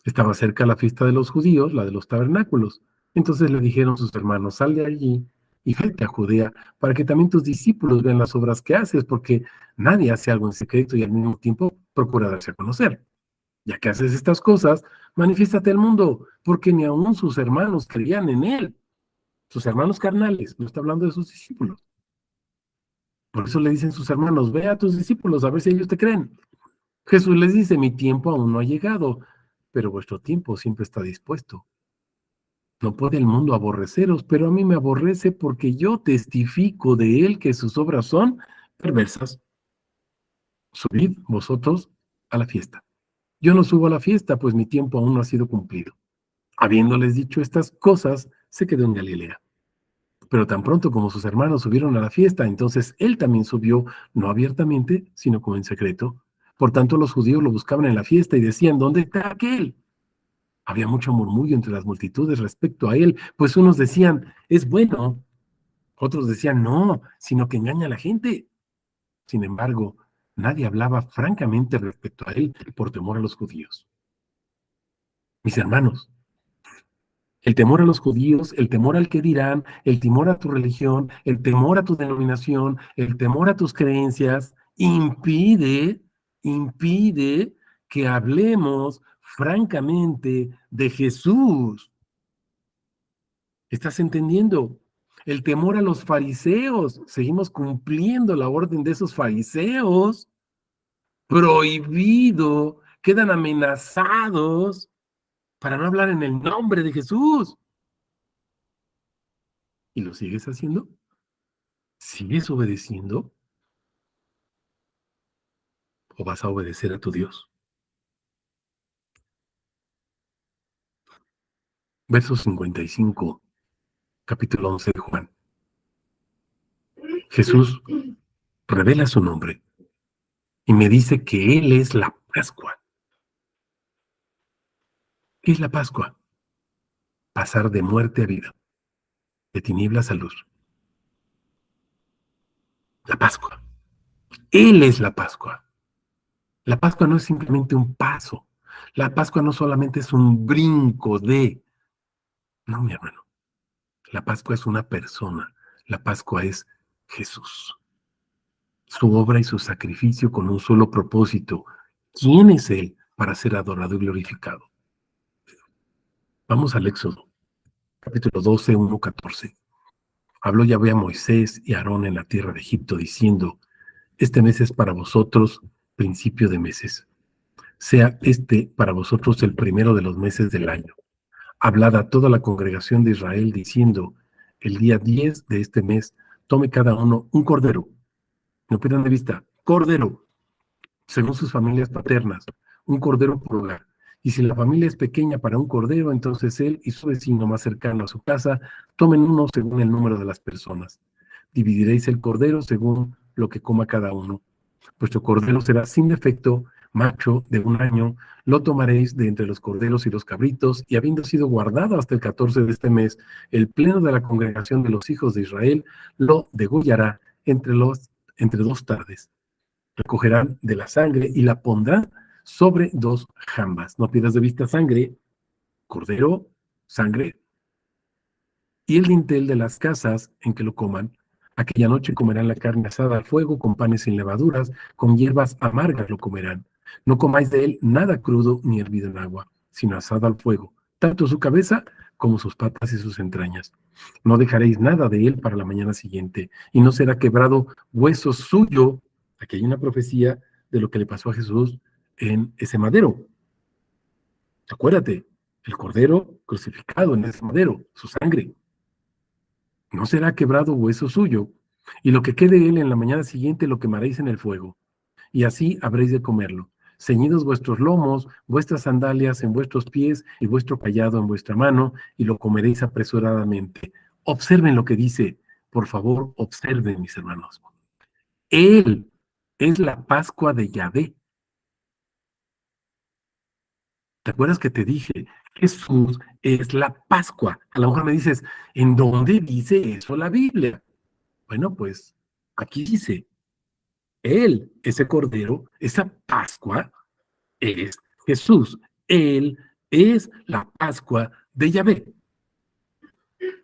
Speaker 1: Estaba cerca la fiesta de los judíos, la de los tabernáculos. Entonces le dijeron sus hermanos: sal de allí y vete a Judea, para que también tus discípulos vean las obras que haces, porque nadie hace algo en secreto y al mismo tiempo procura darse a conocer. Ya que haces estas cosas, manifiéstate al mundo, porque ni aun sus hermanos creían en él. Sus hermanos carnales, no está hablando de sus discípulos. Por eso le dicen sus hermanos: ve a tus discípulos a ver si ellos te creen. Jesús les dice: mi tiempo aún no ha llegado, pero vuestro tiempo siempre está dispuesto. No puede el mundo aborreceros, pero a mí me aborrece porque yo testifico de él que sus obras son perversas. Subid vosotros a la fiesta. Yo no subo a la fiesta, pues mi tiempo aún no ha sido cumplido. Habiéndoles dicho estas cosas, se quedó en Galilea. Pero tan pronto como sus hermanos subieron a la fiesta, entonces él también subió, no abiertamente, sino como en secreto. Por tanto, los judíos lo buscaban en la fiesta y decían: ¿dónde está aquel? Había mucho murmullo entre las multitudes respecto a él, pues unos decían: es bueno, otros decían: no, sino que engaña a la gente. Sin embargo, nadie hablaba francamente respecto a él por temor a los judíos. Mis hermanos, el temor a los judíos, el temor al que dirán, el temor a tu religión, el temor a tu denominación, el temor a tus creencias, impide que hablemos francamente de Jesús. ¿Estás entendiendo? El temor a los fariseos, seguimos cumpliendo la orden de esos fariseos, prohibido, quedan amenazados para no hablar en el nombre de Jesús. ¿Y lo sigues haciendo? ¿Sigues obedeciendo? ¿O vas a obedecer a tu Dios? Verso 55, capítulo 11 de Juan. Jesús revela su nombre y me dice que Él es la Pascua. ¿Qué es la Pascua? Pasar de muerte a vida, de tinieblas a luz. La Pascua. Él es la Pascua. La Pascua no es simplemente un paso. La Pascua no solamente es un brinco de... No, mi hermano. La Pascua es una persona. La Pascua es Jesús. Su obra y su sacrificio con un solo propósito. ¿Quién es Él para ser adorado y glorificado? Vamos al Éxodo, capítulo 12, 1-14. Habló Yahvé a Moisés y a Aarón en la tierra de Egipto, diciendo: este mes es para vosotros principio de meses. Sea este para vosotros el primero de los meses del año. Hablad a toda la congregación de Israel, diciendo: el día 10 de este mes, tome cada uno un cordero. No pierdan de vista, cordero, según sus familias paternas, un cordero por hogar. Y si la familia es pequeña para un cordero, entonces él y su vecino más cercano a su casa tomen uno según el número de las personas. Dividiréis el cordero según lo que coma cada uno. Vuestro cordero será sin defecto, macho de 1 año. Lo tomaréis de entre los corderos y los cabritos, y habiendo sido guardado hasta el 14 de este mes, el pleno de la congregación de los hijos de Israel lo degollará entre 2 tardes. Recogerán de la sangre y la pondrán sobre 2 jambas. No pierdas de vista sangre, cordero, sangre, y el dintel de las casas en que lo coman. Aquella noche comerán la carne asada al fuego, con panes sin levaduras, con hierbas amargas lo comerán. No comáis de él nada crudo ni hervido en agua, sino asado al fuego, tanto su cabeza como sus patas y sus entrañas. No dejaréis nada de él para la mañana siguiente, y no será quebrado hueso suyo. Aquí hay una profecía de lo que le pasó a Jesús en ese madero. Acuérdate, el cordero crucificado en ese madero, su sangre. No será quebrado hueso suyo, y lo que quede él en la mañana siguiente lo quemaréis en el fuego, y así habréis de comerlo. Ceñidos vuestros lomos, vuestras sandalias en vuestros pies y vuestro cayado en vuestra mano, y lo comeréis apresuradamente. Observen lo que dice, por favor, observen, mis hermanos. Él es la Pascua de Yahvé. ¿Te acuerdas que te dije? Jesús es la Pascua. A lo mejor me dices, ¿en dónde dice eso la Biblia? Bueno, pues aquí dice, Él, ese Cordero, esa Pascua, es Jesús. Él es la Pascua de Yahvé.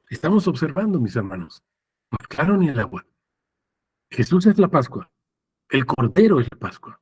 Speaker 1: Estamos observando, mis hermanos. No es claro ni el agua. Jesús es la Pascua. El Cordero es la Pascua.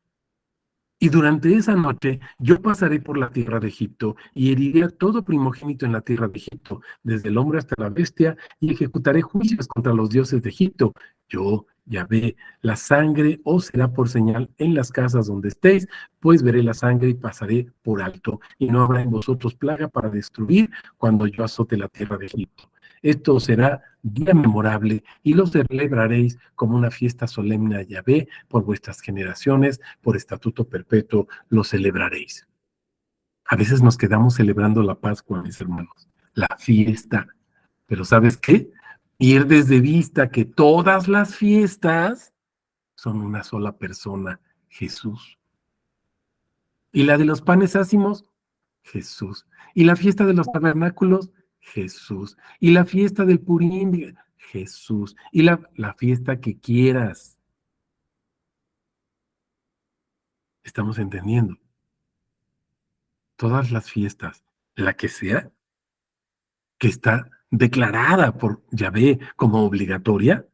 Speaker 1: Y durante esa noche yo pasaré por la tierra de Egipto y heriré a todo primogénito en la tierra de Egipto, desde el hombre hasta la bestia, y ejecutaré juicios contra los dioses de Egipto. Yo, Yahvé, la sangre os será por señal en las casas donde estéis, pues veré la sangre y pasaré por alto, y no habrá en vosotros plaga para destruir cuando yo azote la tierra de Egipto. Esto será día memorable y lo celebraréis como una fiesta solemne a Yahvé por vuestras generaciones, por estatuto perpetuo lo celebraréis. A veces nos quedamos celebrando la Pascua, mis hermanos, la fiesta. Pero ¿sabes qué? Pierdes de vista que todas las fiestas son una sola persona, Jesús. Y la de los panes ácimos, Jesús. Y la fiesta de los tabernáculos, Jesús. Y la fiesta del Purim, Jesús. Y la fiesta que quieras. Estamos entendiendo. Todas las fiestas, la que sea, que está declarada por Yahvé como obligatoria,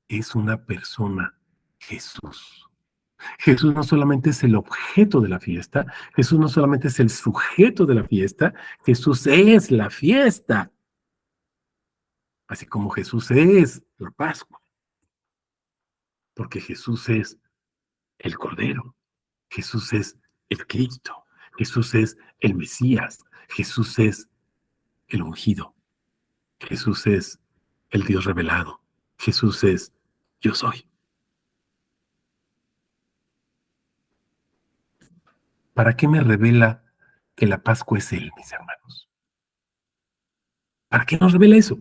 Speaker 1: es una persona, Jesús. Jesús no solamente es el objeto de la fiesta, Jesús no solamente es el sujeto de la fiesta, Jesús es la fiesta, así como Jesús es la Pascua, porque Jesús es el Cordero, Jesús es el Cristo, Jesús es el Mesías, Jesús es el ungido, Jesús es el Dios revelado, Jesús es yo soy. ¿Para qué me revela que la Pascua es Él, mis hermanos? ¿Para qué nos revela eso?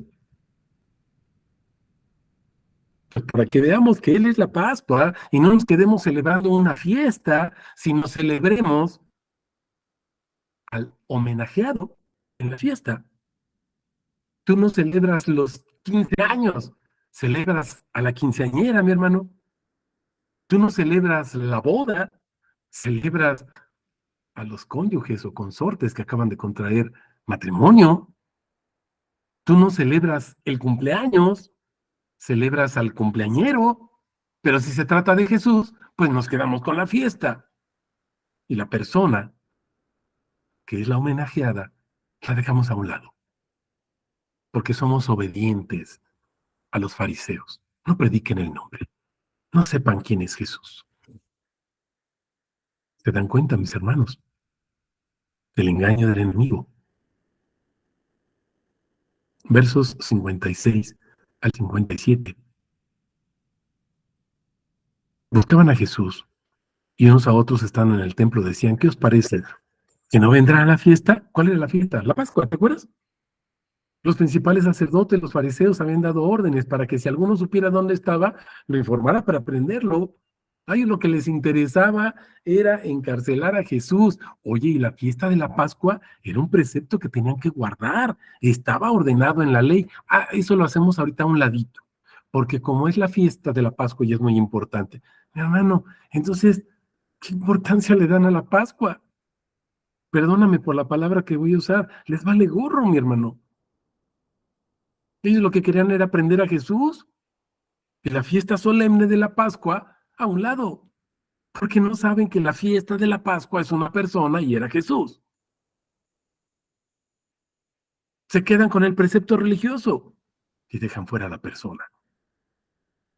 Speaker 1: Pues para que veamos que Él es la Pascua y no nos quedemos celebrando una fiesta, sino celebremos al homenajeado en la fiesta. Tú no celebras los 15 años, celebras a la quinceañera, mi hermano. Tú no celebras la boda, celebras a los cónyuges o consortes que acaban de contraer matrimonio. Tú no celebras el cumpleaños, celebras al cumpleañero, pero si se trata de Jesús, pues nos quedamos con la fiesta. Y la persona que es la homenajeada, la dejamos a un lado, porque somos obedientes a los fariseos. No prediquen el nombre, no sepan quién es Jesús. ¿Se dan cuenta, mis hermanos, del engaño del enemigo? Versos 56 al 57. Buscaban a Jesús y unos a otros estando en el templo decían, ¿qué os parece? ¿Que no vendrá a la fiesta? ¿Cuál era la fiesta? La Pascua, ¿te acuerdas? Los principales sacerdotes, los fariseos, habían dado órdenes para que si alguno supiera dónde estaba, lo informara para prenderlo. A ellos lo que les interesaba era encarcelar a Jesús. Oye, y la fiesta de la Pascua era un precepto que tenían que guardar. Estaba ordenado en la ley. Eso lo hacemos ahorita a un ladito, porque como es la fiesta de la Pascua y es muy importante. Mi hermano, entonces, ¿qué importancia le dan a la Pascua? Perdóname por la palabra que voy a usar. Les vale gorro, mi hermano. Ellos lo que querían era prender a Jesús y la fiesta solemne de la Pascua a un lado. Porque no saben que la fiesta de la Pascua es una persona y era Jesús. Se quedan con el precepto religioso y dejan fuera a la persona,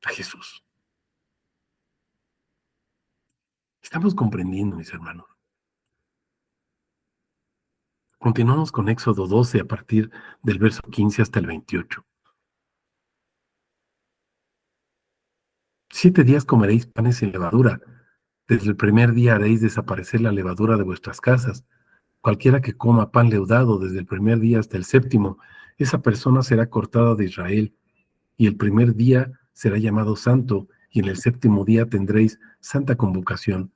Speaker 1: a Jesús. Estamos comprendiendo, mis hermanos. Continuamos con Éxodo 12 a partir del verso 15 hasta el 28. 7 días comeréis panes sin levadura. Desde el primer día haréis desaparecer la levadura de vuestras casas. Cualquiera que coma pan leudado desde el primer día hasta el séptimo, esa persona será cortada de Israel. Y el primer día será llamado santo, y en el séptimo día tendréis santa convocación.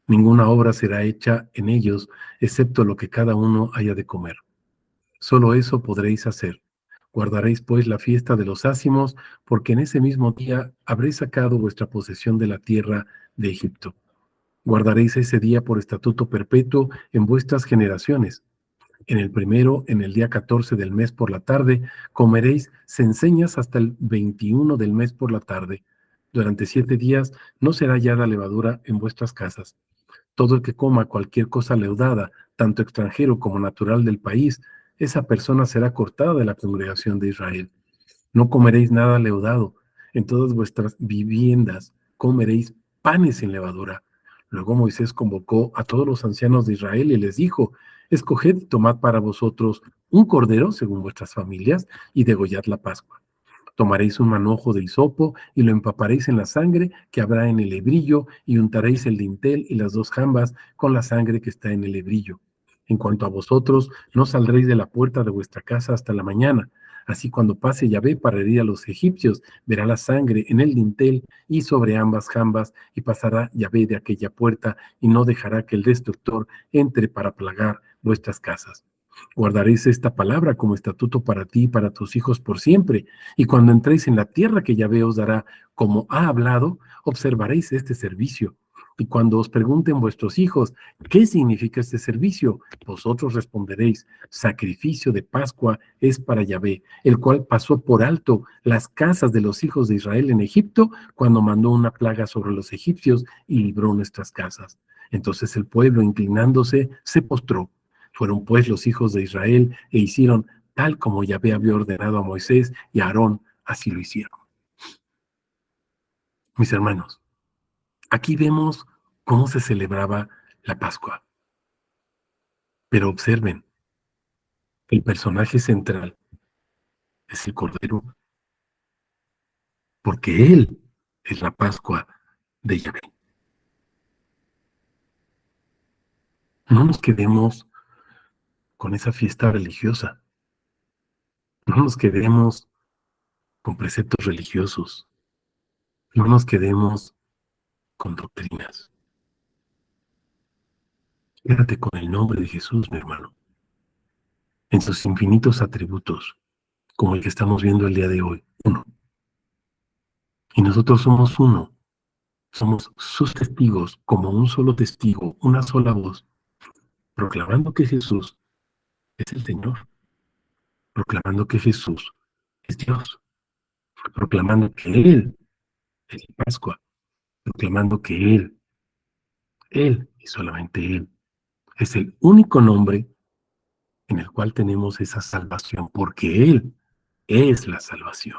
Speaker 1: Ninguna obra será hecha en ellos, excepto lo que cada uno haya de comer. Solo eso podréis hacer. Guardaréis pues la fiesta de los ázimos, porque en ese mismo día habréis sacado vuestra posesión de la tierra de Egipto. Guardaréis ese día por estatuto perpetuo en vuestras generaciones. En el primero, en el día 14 del mes por la tarde, comeréis cenceñas hasta el 21 del mes por la tarde. Durante 7 días no será hallada levadura en vuestras casas. Todo el que coma cualquier cosa leudada, tanto extranjero como natural del país, esa persona será cortada de la congregación de Israel. No comeréis nada leudado. En todas vuestras viviendas comeréis panes sin levadura. Luego Moisés convocó a todos los ancianos de Israel y les dijo: escoged y tomad para vosotros un cordero según vuestras familias y degollad la Pascua. Tomaréis un manojo de hisopo y lo empaparéis en la sangre que habrá en el hebrillo, y untaréis el dintel y las 2 jambas con la sangre que está en el hebrillo. En cuanto a vosotros, no saldréis de la puerta de vuestra casa hasta la mañana. Así cuando pase Yahvé para herir a los egipcios, verá la sangre en el dintel y sobre ambas jambas, y pasará Yahvé de aquella puerta, y no dejará que el destructor entre para plagar vuestras casas. Guardaréis esta palabra como estatuto para ti y para tus hijos por siempre, y cuando entréis en la tierra que Yahvé os dará, como ha hablado, observaréis este servicio. Y cuando os pregunten vuestros hijos, ¿qué significa este servicio? Vosotros responderéis: sacrificio de Pascua es para Yahvé, el cual pasó por alto las casas de los hijos de Israel en Egipto, cuando mandó una plaga sobre los egipcios y libró nuestras casas. Entonces el pueblo, inclinándose, se postró. Fueron pues los hijos de Israel e hicieron tal como Yahvé había ordenado a Moisés y a Aarón, así lo hicieron. Mis hermanos, aquí vemos cómo se celebraba la Pascua. Pero observen, el personaje central es el Cordero, porque Él es la Pascua de Yahvé. No nos quedemos con esa fiesta religiosa. No nos quedemos con preceptos religiosos. No nos quedemos con doctrinas. Quédate con el nombre de Jesús, mi hermano, en sus infinitos atributos, como el que estamos viendo el día de hoy, uno. Y nosotros somos uno, somos sus testigos, como un solo testigo, una sola voz, proclamando que Jesús es el Señor, proclamando que Jesús es Dios, proclamando que Él es la Pascua, proclamando que Él y solamente Él, es el único nombre en el cual tenemos esa salvación, porque Él es la salvación.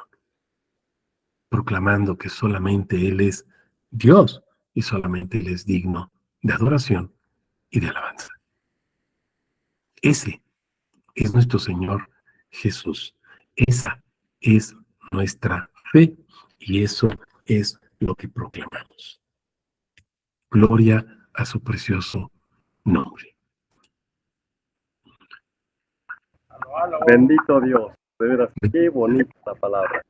Speaker 1: Proclamando que solamente Él es Dios y solamente Él es digno de adoración y de alabanza. Ese es nuestro Señor Jesús. Esa es nuestra fe y eso es lo que proclamamos. Gloria a su precioso nombre.
Speaker 2: Bendito Dios, de veras, qué bonita la palabra.